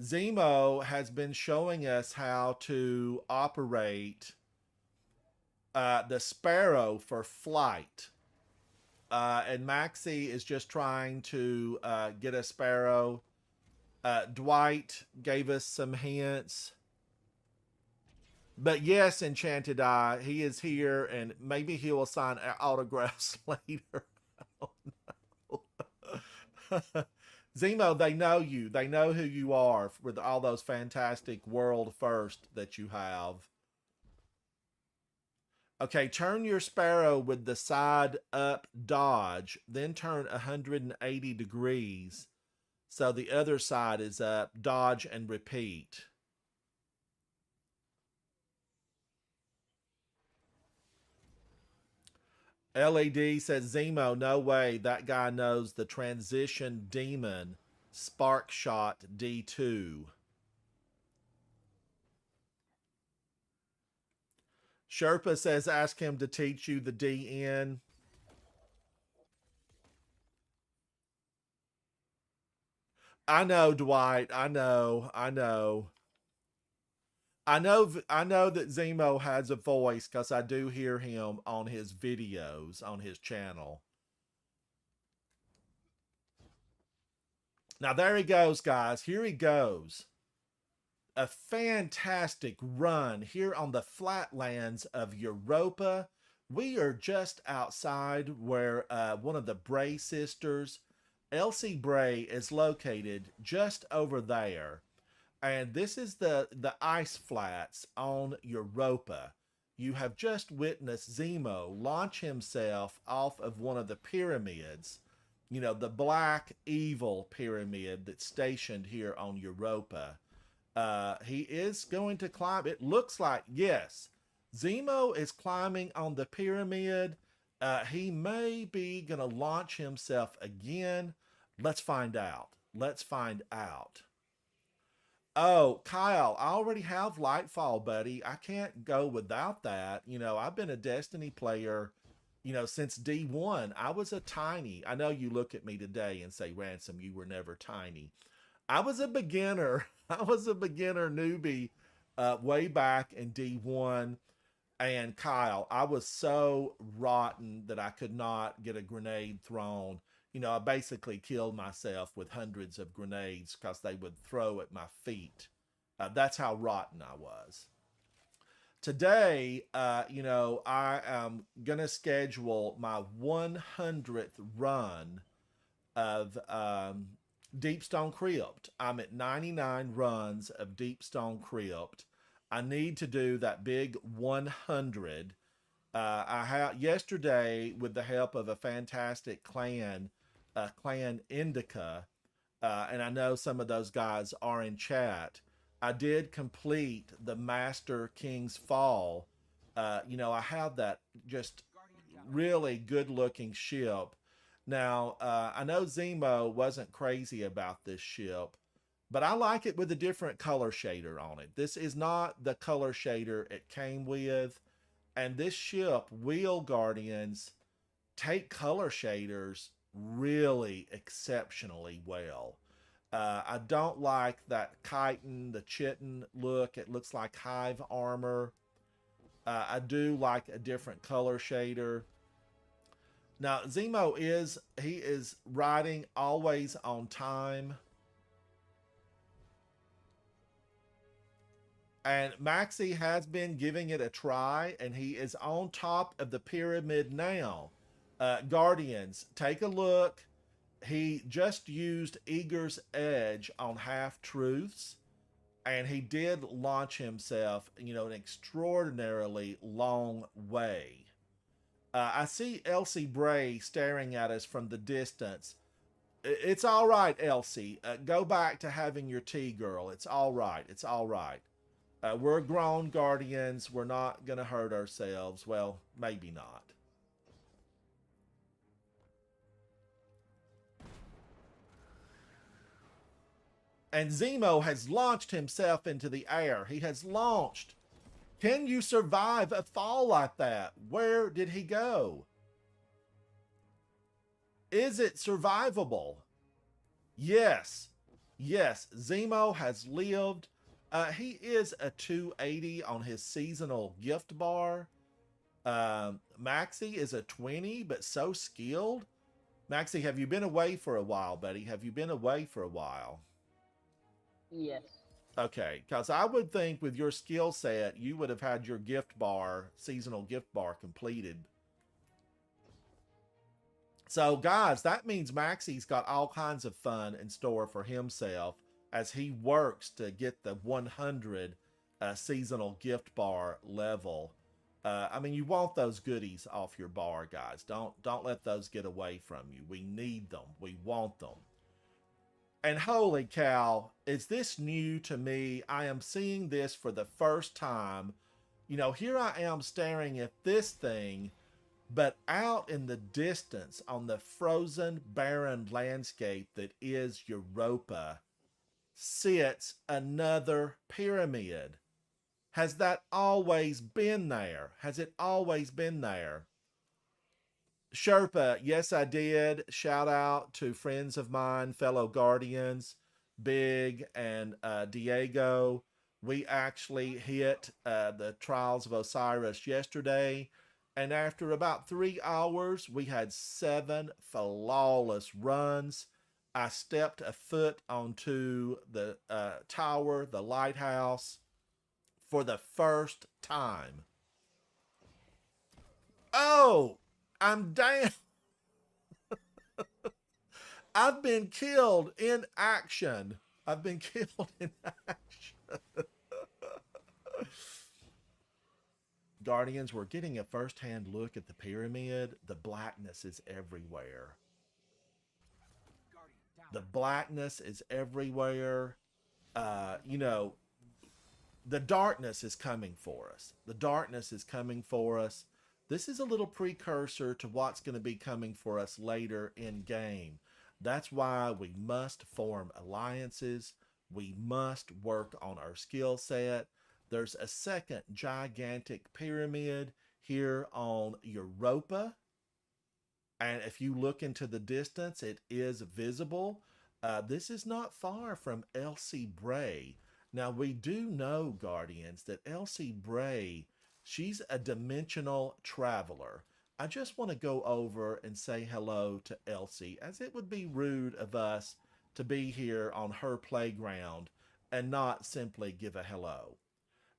Zemo has been showing us how to operate the Sparrow for flight. And Maxie is just trying to get a Sparrow. Dwight gave us some hints. But yes, Enchanted Eye, he is here, and maybe he will sign autographs later. I don't know. Zemo, they know you. They know who you are with all those fantastic world first that you have. Okay, turn your Sparrow with the side up dodge, then turn 180 degrees so the other side is up, dodge and repeat. LED says, Zemo, no way. That guy knows the transition demon Spark Shot D2. Sherpa says, ask him to teach you the DN. I know, Dwight. I know. I know that Zemo has a voice because I do hear him on his videos on his channel. Now there he goes, guys. Here he goes. A fantastic run here on the flatlands of Europa. We are just outside where one of the Bray sisters, Elsie Bray, is located, just over there. And this is the ice flats on Europa. You have just witnessed Zemo launch himself off of one of the pyramids, you know, the black evil pyramid that's stationed here on Europa. He is going to climb. It looks like, yes, Zemo is climbing on the pyramid. He may be going to launch himself again. Let's find out. Let's find out. Oh, Kyle, I already have Lightfall, buddy. I can't go without that. You know, I've been a Destiny player, you know, since D1. I was a tiny. I know you look at me today and say, Ransom, you were never tiny. I was a beginner. I was a beginner newbie way back in D1. And Kyle, I was so rotten that I could not get a grenade thrown. You know, I basically killed myself with hundreds of grenades because they would throw at my feet. That's how rotten I was. Today, you know, I am going to schedule my 100th run of Deepstone Crypt. I'm at 99 runs of Deepstone Crypt. I need to do that big 100. I had yesterday, with the help of a fantastic clan, Clan Indica, and I know some of those guys are in chat. I did complete the Master King's Fall. You know, I have that just really good looking ship. Now, I know Zemo wasn't crazy about this ship, but I like it with a different color shader on it. This is not the color shader it came with. And this ship, Wheel Guardians, take color shaders really exceptionally well. I don't like that chitin, the chitin look. It looks like hive armor. I do like a different color shader. Now, Zemo he is riding always on time. And Maxie has been giving it a try, and he is on top of the pyramid now. Guardians, take a look. He just used Eager's Edge on half-truths, and he did launch himself, you know, an extraordinarily long way. I see Elsie Bray staring at us from the distance. It's all right, Elsie. Go back to having your tea, girl. It's all right. It's all right. We're grown Guardians. We're not going to hurt ourselves. Well, maybe not. And Zemo has launched himself into the air. He has launched. Can you survive a fall like that? Where did he go? Is it survivable? Yes. Yes, Zemo has lived. He is a 280 on his seasonal gift bar. Maxie is a 20, but so skilled. Maxie, have you been away for a while, buddy? Have you been away for a while? Yes. Okay, because I would think with your skill set, you would have had your gift bar, seasonal gift bar completed. So, guys, that means Maxie's got all kinds of fun in store for himself as he works to get the 100 seasonal gift bar level. I mean, you want those goodies off your bar, guys. Don't let those get away from you. We need them. We want them. And holy cow, is this new to me? I am seeing this for the first time. You know, here I am staring at this thing, but out in the distance on the frozen, barren landscape that is Europa sits another pyramid. Has that always been there? Has it always been there? Sherpa, yes, I did. Shout out to friends of mine, fellow Guardians, Big and Diego. We actually hit the Trials of Osiris yesterday, and after about 3 hours, we had 7 flawless runs. I stepped a foot onto the tower, the lighthouse, for the first time. Oh, I'm down. I've been killed in action. I've been killed in action. Guardians, we're getting a first-hand look at the pyramid. The blackness is everywhere. Guardian down. The blackness is everywhere. You know, the darkness is coming for us. The darkness is coming for us. This is a little precursor to what's going to be coming for us later in game. That's why we must form alliances. We must work on our skill set. There's a second gigantic pyramid here on Europa. And if you look into the distance, it is visible. This is not far from Elsie Bray. Now, we do know, Guardians, that Elsie Bray, she's a dimensional traveler. I just want to go over and say hello to Elsie, as it would be rude of us to be here on her playground and not simply give a hello.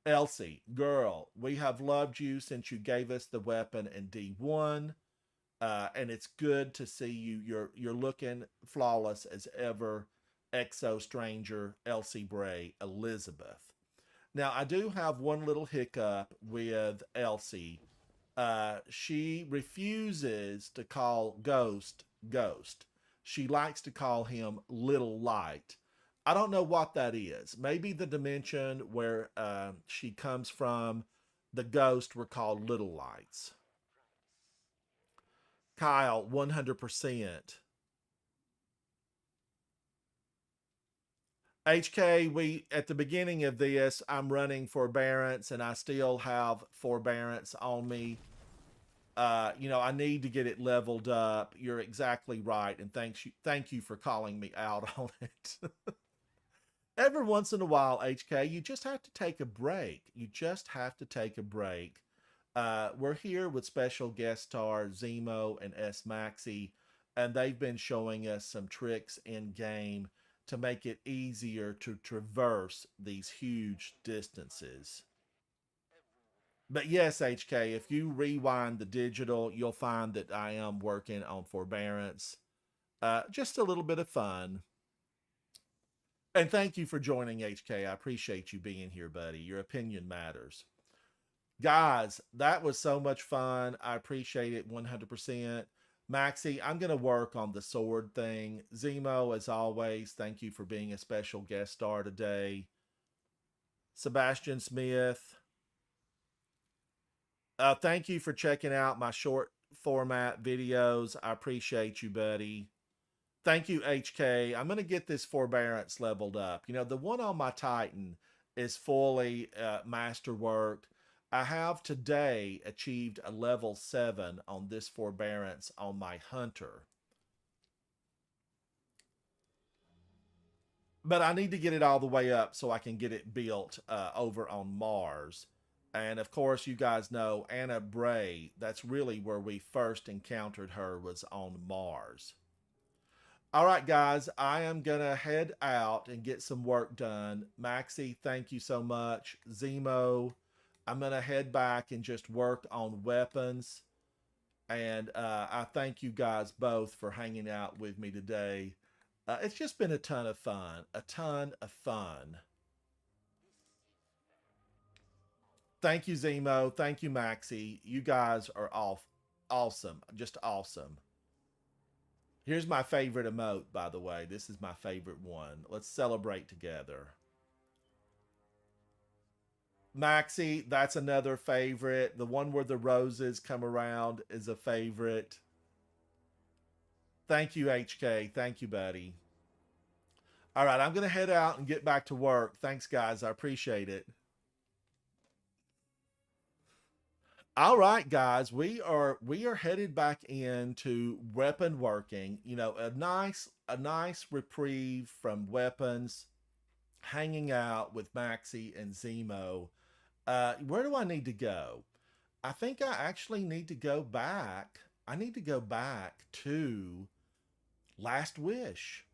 Elsie, girl, we have loved you since you gave us the weapon in D1. And it's good to see you. You're looking flawless as ever. Exo Stranger, Elsie Bray, Elizabeth. Now, I do have one little hiccup with Elsie. She refuses to call Ghost Ghost. She likes to call him Little Light. I don't know what that is. Maybe the dimension where she comes from, the ghosts were called Little Lights. Kyle, 100%. HK, we at the beginning of this, I'm running Forbearance, and I still have Forbearance on me. You know, I need to get it leveled up. You're exactly right, and thank you for calling me out on it. Every once in a while, HK, you just have to take a break. You just have to take a break. We're here with special guest star Zemo and S Maxi, and they've been showing us some tricks in game to make it easier to traverse these huge distances. But yes, HK, if you rewind the digital, you'll find that I am working on Forbearance. Just a little bit of fun. And thank you for joining, HK. I appreciate you being here, buddy. Your opinion matters. Guys, that was so much fun. I appreciate it 100%. Maxi, I'm going to work on the sword thing. Zemo, as always, thank you for being a special guest star today. Sebastian Smith, thank you for checking out my short format videos. I appreciate you, buddy. Thank you, HK. I'm going to get this Forbearance leveled up. You know, the one on my Titan is fully masterworked. I have today achieved a level 7 on this Forbearance on my Hunter. But I need to get it all the way up so I can get it built over on Mars. And of course, you guys know Anna Bray, that's really where we first encountered her, was on Mars. All right, guys, I am going to head out and get some work done. Maxi, thank you so much. Zemo, I'm going to head back and just work on weapons. And I thank you guys both for hanging out with me today. It's just been a ton of fun. A ton of fun. Thank you, Zemo. Thank you, Maxi. You guys are awesome. Just awesome. Here's my favorite emote, by the way. This is my favorite one. Let's celebrate together. Maxi, that's another favorite. The one where the roses come around is a favorite. Thank you, HK. Thank you, buddy. All right, I'm going to head out and get back to work. Thanks, guys. I appreciate it. All right, guys, we are headed back into weapon working. You know, a nice reprieve from weapons, hanging out with Maxi and Zemo. Where do I need to go? I think I actually need to go back. I need to go back to Last Wish.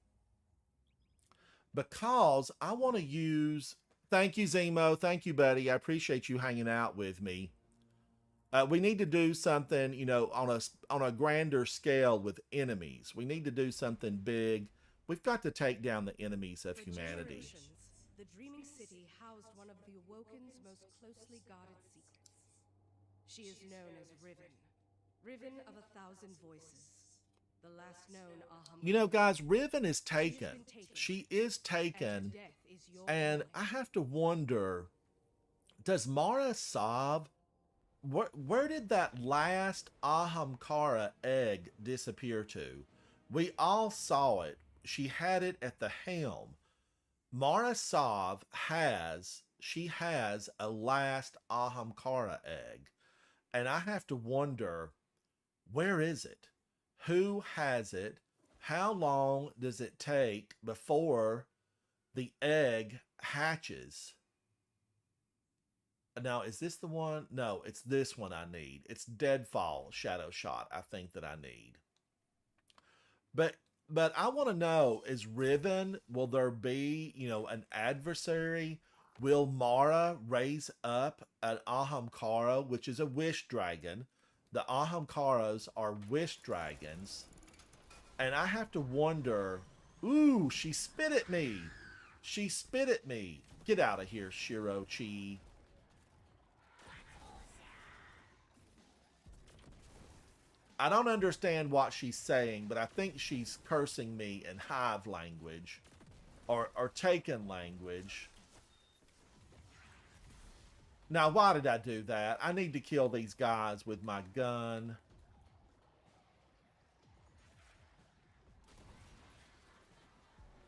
because I want to use. Thank you, Zemo. Thank you, buddy. I appreciate you hanging out with me. We need to do something, you know, on a grander scale with enemies. We need to do something big. We've got to take down the enemies of For humanity. generations, the Dreaming City housed one of the Awoken's most closely guarded secrets. She is known as Riven, Riven of 1,000 voices, the last known Aham. You know, guys, Riven is taken. She is taken. And I have to wonder, does Mara Sav, where did that last Ahamkara egg disappear to? We all saw it. She had it at the helm. Mara Sav has a last Ahamkara egg. And I have to wonder, where is it? Who has it? How long does it take before the egg hatches? Now, is this the one? No, it's this one I need. It's Deadfall Shadow Shot, I think, that I need. But I want to know, is Riven, will there be, you know, an adversary? Will Mara raise up an Ahamkara, which is a wish dragon? The Ahamkaras are wish dragons. And I have to wonder, ooh, she spit at me. She spit at me. Get out of here, Shirochi. I don't understand what she's saying, but I think she's cursing me in Hive language or Taken language. Now, why did I do that? I need to kill these guys with my gun.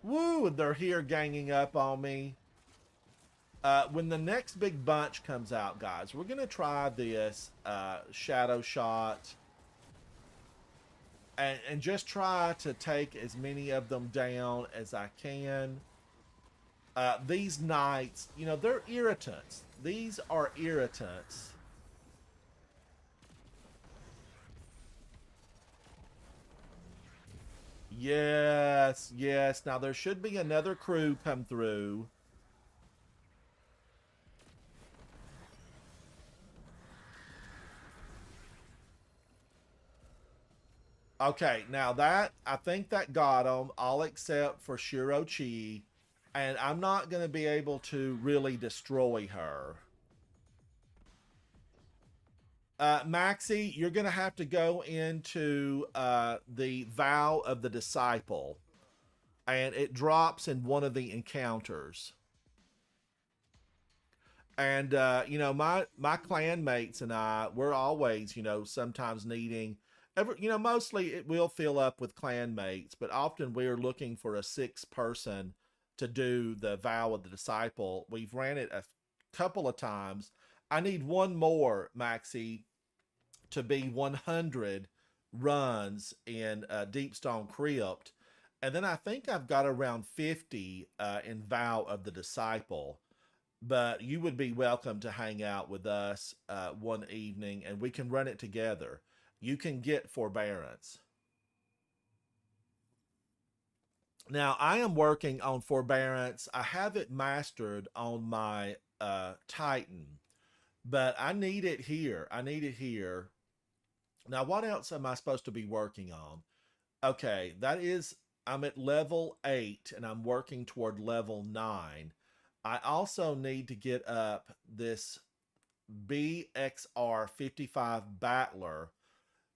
Woo, and they're here ganging up on me. When the next big bunch comes out, guys, we're going to try this Shadow Shot. And just try to take as many of them down as I can. These knights, you know, they're irritants. These are irritants. Yes, yes. Now there should be another crew come through. Okay, now that, I think that got them, all except for Shirochi. And I'm not going to be able to really destroy her. Maxie, you're going to have to go into the Vow of the Disciple. And it drops in one of the encounters. And, you know, my clan mates and I, we're always, you know, sometimes needing... you know, mostly it will fill up with clan mates, but often we're looking for a 6th person to do the Vow of the Disciple. We've ran it a couple of times. I need one more, Maxie, to be 100 runs in Deepstone Crypt. And then I think I've got around 50 in Vow of the Disciple. But you would be welcome to hang out with us one evening, and we can run it together. You can get Forbearance. Now, I am working on Forbearance. I have it mastered on my Titan, but I need it here. I need it here. Now, what else am I supposed to be working on? Okay, that is, I'm at level 8, and I'm working toward level 9. I also need to get up this BXR 55 Battler.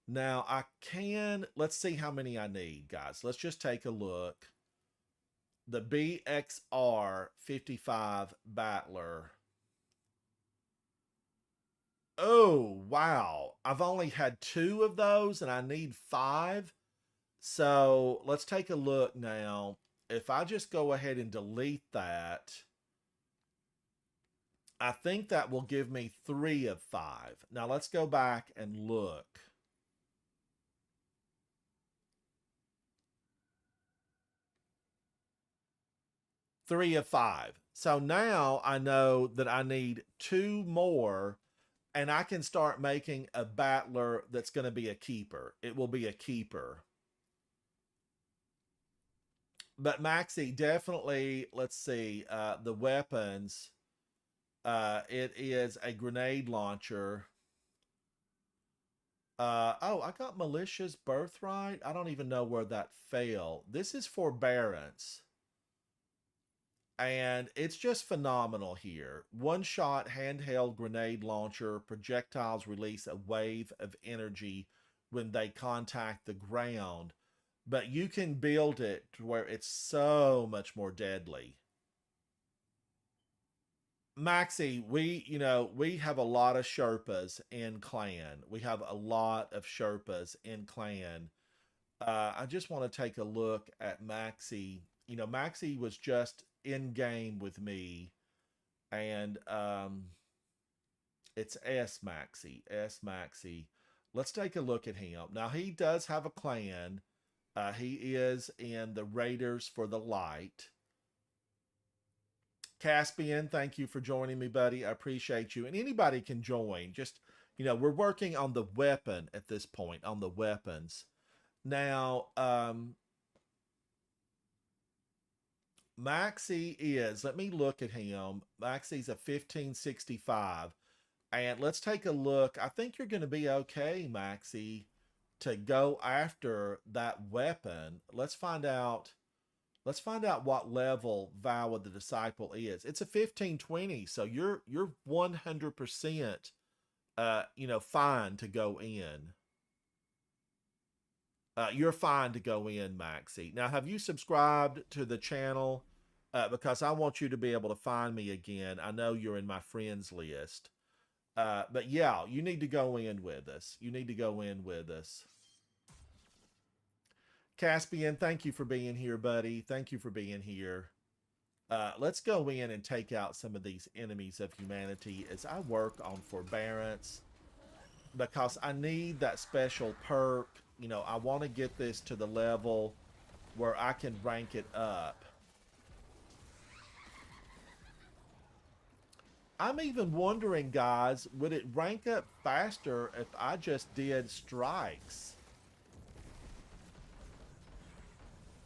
Now, I can, let's see how many I need, guys. Let's just take a look. The BXR 55 Battler. Oh, wow. I've only had 2 of those, and I need 5. So, let's take a look now. If I just go ahead and delete that, I think that will give me 3 of 5. Now, let's go back and look. 3 of 5. So now I know that I need 2 more, and I can start making a battler that's going to be a keeper. It will be a keeper. But Maxie, definitely, let's see, the weapons. It is a grenade launcher. Oh, I got Malicious Birthright. I don't even know where that fell. This is Forbearance. And it's just phenomenal here. One shot handheld grenade launcher. Projectiles release a wave of energy when they contact the ground. But you can build it to where it's so much more deadly. Maxie, we have a lot of Sherpas in clan. We have a lot of Sherpas in clan. I just want to take a look at Maxie. Maxie was just in game with me, and it's S Maxie. S Maxie. Let's take a look at him. Now he does have a clan. He is in the Raiders for the Light. Caspian, thank you for joining me, buddy. I appreciate you. And anybody can join. Just, we're working on the weapon at this point, on the weapons. Now, Maxie is, let me look at him. Maxie's a 1565. And let's take a look. I think you're going to be okay, Maxie, to go after that weapon. Let's find out what level Vow of the Disciple is. It's a 1520, so you're 100% fine to go in. You're fine to go in, Maxie. Now, have you subscribed to the channel? Because I want you to be able to find me again. I know you're in my friends list. But yeah, you need to go in with us. You need to go in with us. Caspian, thank you for being here, buddy. Thank you for being here. Let's go in and take out some of these enemies of humanity as I work on Forbearance, because I need that special perk. I want to get this to the level where I can rank it up. I'm even wondering, guys, would it rank up faster if I just did strikes?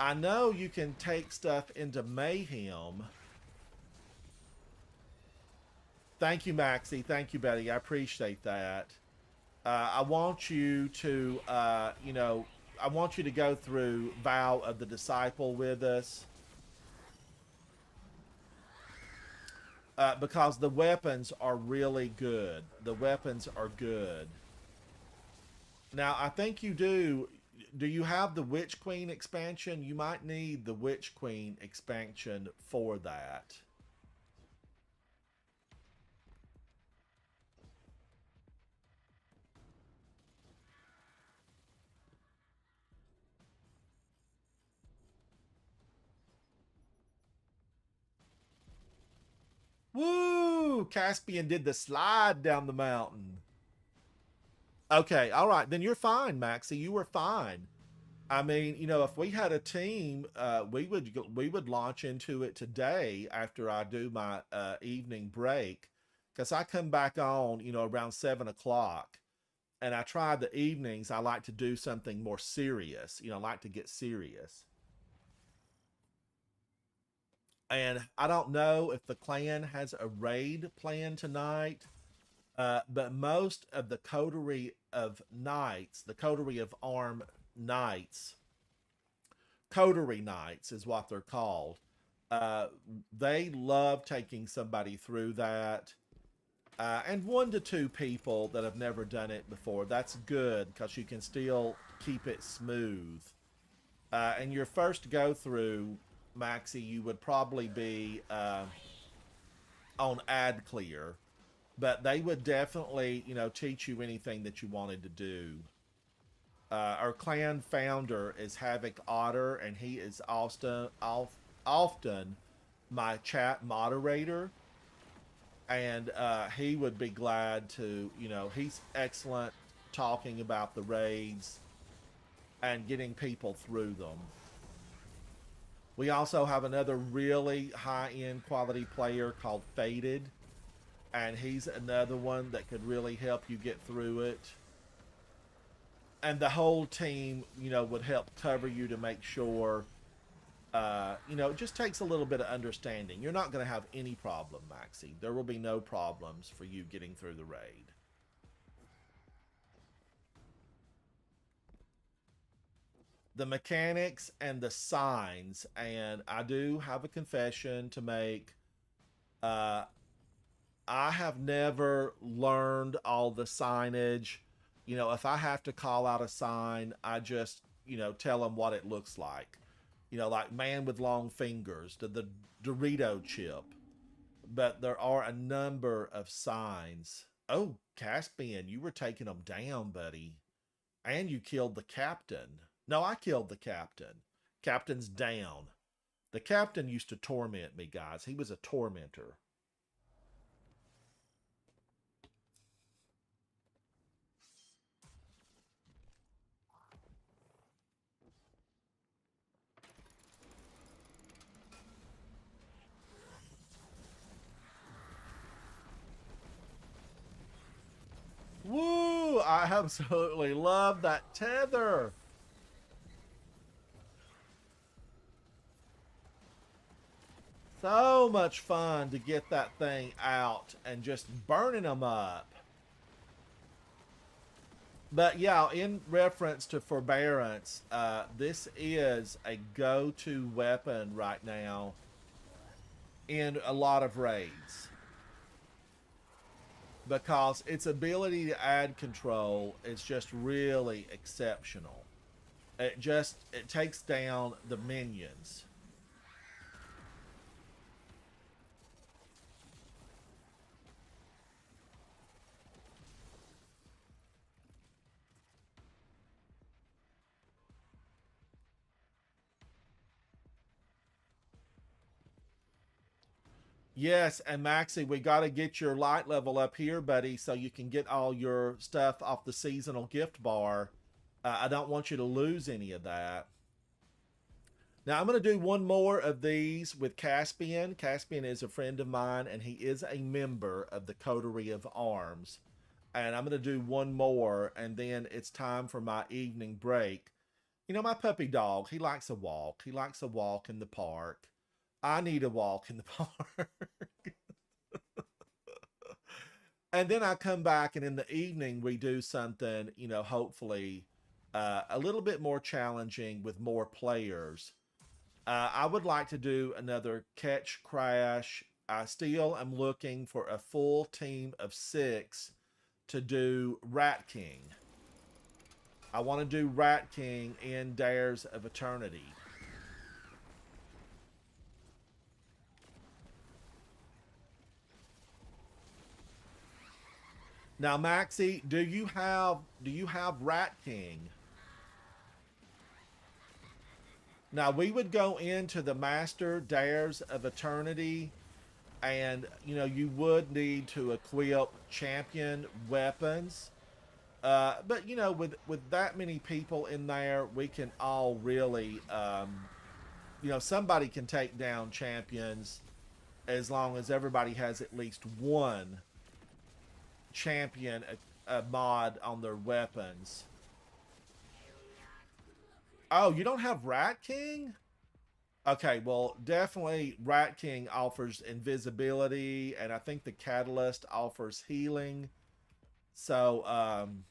I know you can take stuff into Mayhem. Thank you, Maxie. Thank you, Betty. I appreciate that. I want you to, I want you to go through Vow of the Disciple with us. Because the weapons are really good. The weapons are good. Now, I think you do. Do you have the Witch Queen expansion? You might need the Witch Queen expansion for that. Woo! Caspian did the slide down the mountain. Okay, all right. Then you're fine, Maxie. You were fine. I mean, if we had a team, we would launch into it today after I do my evening break, because I come back on, around 7 o'clock, and I try the evenings. I like to do something more serious. I like to get serious. And I don't know if the clan has a raid plan tonight, but most of the coterie of knights, the coterie of armed knights, coterie knights is what they're called. They love taking somebody through that. And 1 to 2 people that have never done it before. That's good, because you can still keep it smooth. And your first go through, Maxie, you would probably be on ad clear, but they would definitely, teach you anything that you wanted to do. Our clan founder is Havoc Otter, and he is often my chat moderator, and he would be glad to, he's excellent talking about the raids and getting people through them. We also have another really high-end quality player called Faded, and he's another one that could really help you get through it. And the whole team, would help cover you to make sure You know, it just takes a little bit of understanding. You're not going to have any problem, Maxie. There will be no problems for you getting through the raid. The mechanics and the signs, and I do have a confession to make. I have never learned all the signage. You know, if I have to call out a sign, I just, you know, tell them what it looks like. You know, like man with long fingers, the Dorito chip. But there are a number of signs. Oh, Caspian, you were taking them down, buddy. And you killed the captain. No, I killed the captain. Captain's down. The captain used to torment me, guys. He was a tormentor. Woo! I absolutely love that tether. So much fun to get that thing out and just burning them up. But yeah, in reference to Forbearance, this is a go-to weapon right now in a lot of raids. Because its ability to add control is just really exceptional. It takes down the minions. Yes, and Maxie, we got to get your light level up here, buddy, so you can get all your stuff off the seasonal gift bar. I don't want you to lose any of that. Now, I'm going to do one more of these with Caspian. Caspian is a friend of mine, and he is a member of the Coterie of Arms. And I'm going to do one more, and then it's time for my evening break. You know, my puppy dog, he likes a walk. He likes a walk in the park. I need a walk in the park. And then I come back, and in the evening, we do something, you know, hopefully a little bit more challenging with more players. I would like to do another catch crash. I still am looking for a full team of 6 to do Rat King. I want to do Rat King in Dares of Eternity. Now, Maxie, do you have Rat King? Now, we would go into the Master Dares of Eternity, and, you know, you would need to equip champion weapons. But, you know, with that many people in there, we can all really, you know, somebody can take down champions as long as everybody has at least one champion a mod on their weapons. Oh, you don't have Rat King? Okay, well, definitely Rat King offers invisibility, and I think the Catalyst offers healing. So, I'm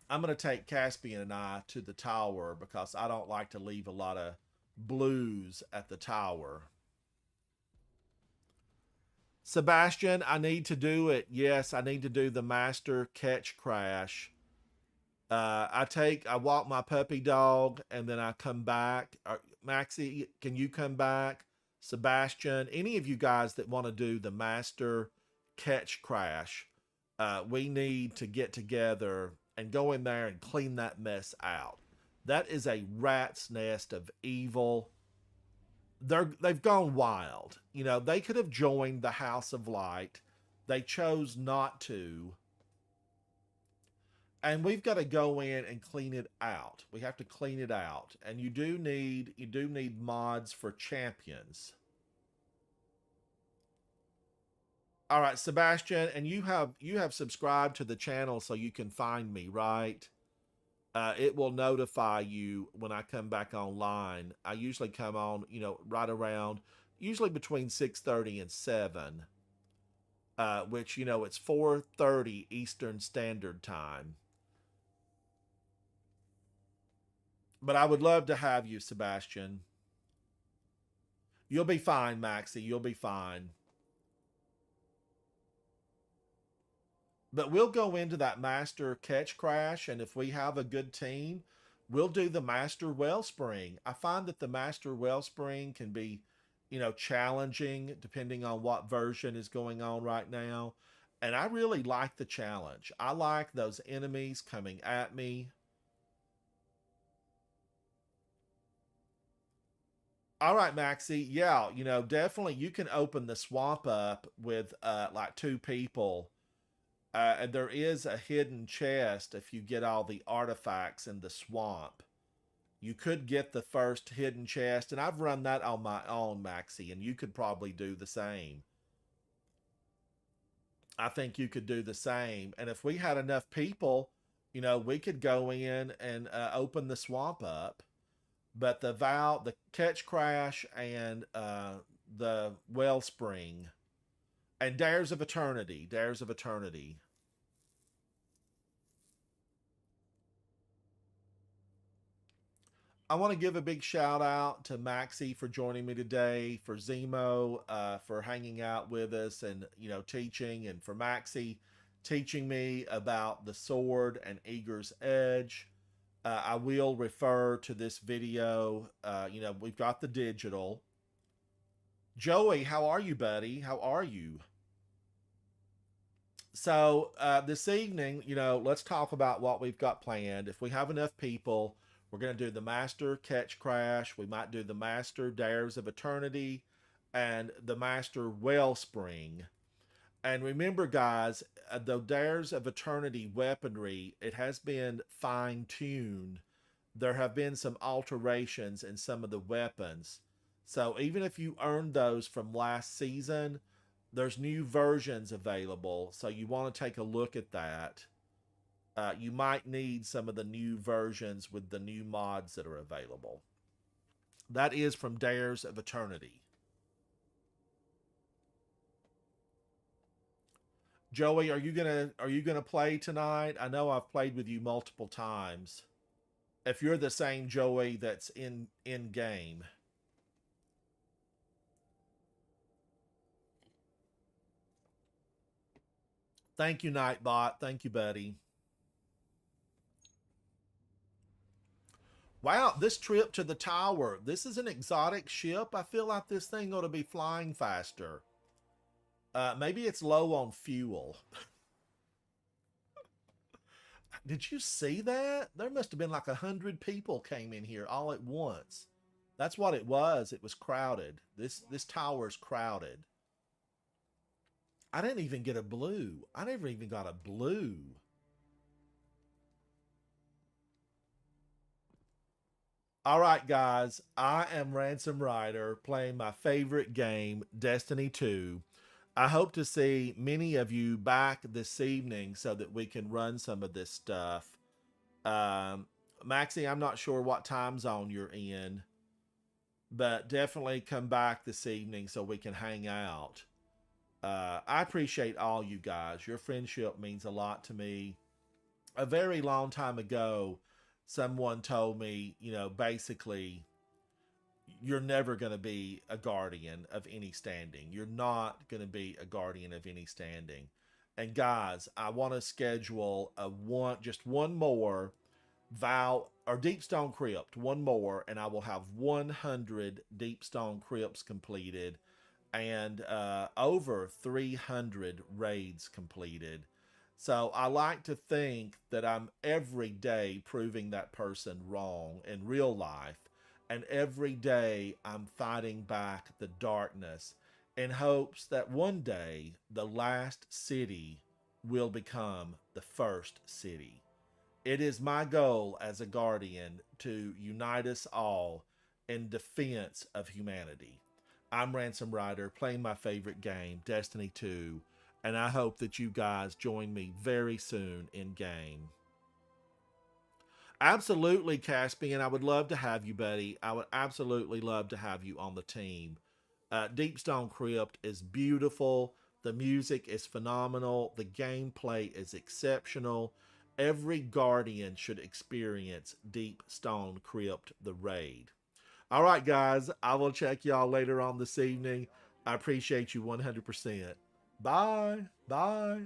going to take Caspian and I to the tower because I don't like to leave a lot of blues at the tower. Sebastian, I need to do it. Yes, I need to do the Master Catch Crash. I walk my puppy dog, and then I come back. Maxie, can you come back? Sebastian, any of you guys that want to do the Master Catch Crash, we need to get together and go in there and clean that mess out. That is a rat's nest of evil. They've gone wild. You know, they could have joined the House of Light. They chose not to. And we've got to go in and clean it out. We have to clean it out. And you do need mods for champions. All right, Sebastian, and you have subscribed to the channel so you can find me, right? it will notify you when I come back online. I usually come on, right around, usually between 6:30 and 7, which, it's 4:30 Eastern Standard Time. But I would love to have you, Sebastian. You'll be fine, Maxie. You'll be fine. But we'll go into that master catch crash, and if we have a good team, we'll do the master wellspring. I find that the master wellspring can be, challenging depending on what version is going on right now. And I really like the challenge. I like those enemies coming at me. All right, Maxie. Yeah, definitely you can open the swamp up with like 2 people. And there is a hidden chest if you get all the artifacts in the swamp. You could get the first hidden chest, and I've run that on my own, Maxie, and you could probably do the same. I think you could do the same. And if we had enough people, we could go in and open the swamp up. But the catch crash, and the wellspring, and Dares of Eternity. Dares of Eternity. I want to give a big shout out to Maxie for joining me today, for Zemo for hanging out with us and, teaching, and for Maxie teaching me about the sword and Eager's Edge. I will refer to this video. We've got the digital. Joey, how are you, buddy? How are you? So this evening, let's talk about what we've got planned. If we have enough people, we're going to do the Master Catch Crash. We might do the Master Dares of Eternity and the Master Wellspring. And remember, guys, the Dares of Eternity weaponry, it has been fine-tuned. There have been some alterations in some of the weapons. So even if you earned those from last season, there's new versions available. So you want to take a look at that. You might need some of the new versions with the new mods that are available. That is from Dares of Eternity. Joey, are you gonna play tonight? I know I've played with you multiple times. If you're the same Joey that's in game. Thank you, Nightbot. Thank you, buddy. Wow, this trip to the tower. This is an exotic ship. I feel like this thing ought to be flying faster. Maybe it's low on fuel. Did you see that? There must have been like 100 people came in here all at once. That's what it was. It was crowded. This tower's crowded. I didn't even get a blue. I never even got a blue. All right, guys. I am Ransom Rider playing my favorite game, Destiny 2. I hope to see many of you back this evening so that we can run some of this stuff. Maxie, I'm not sure what time zone you're in, but definitely come back this evening so we can hang out. I appreciate all you guys. Your friendship means a lot to me. A very long time ago, someone told me, basically, you're never going to be a guardian of any standing. You're not going to be a guardian of any standing. And guys, I want to schedule just one more Deepstone Crypt, one more, and I will have 100 Deepstone Crypts completed and over 300 raids completed. So I like to think that I'm every day proving that person wrong in real life. And every day I'm fighting back the darkness in hopes that one day the last city will become the first city. It is my goal as a guardian to unite us all in defense of humanity. I'm Ransom Rider playing my favorite game, Destiny 2, and I hope that you guys join me very soon in game. Absolutely, Caspian. I would love to have you, buddy. I would absolutely love to have you on the team. Deepstone Crypt is beautiful. The music is phenomenal. The gameplay is exceptional. Every Guardian should experience Deepstone Crypt, the raid. All right, guys. I will check y'all later on this evening. I appreciate you 100%. Bye. Bye.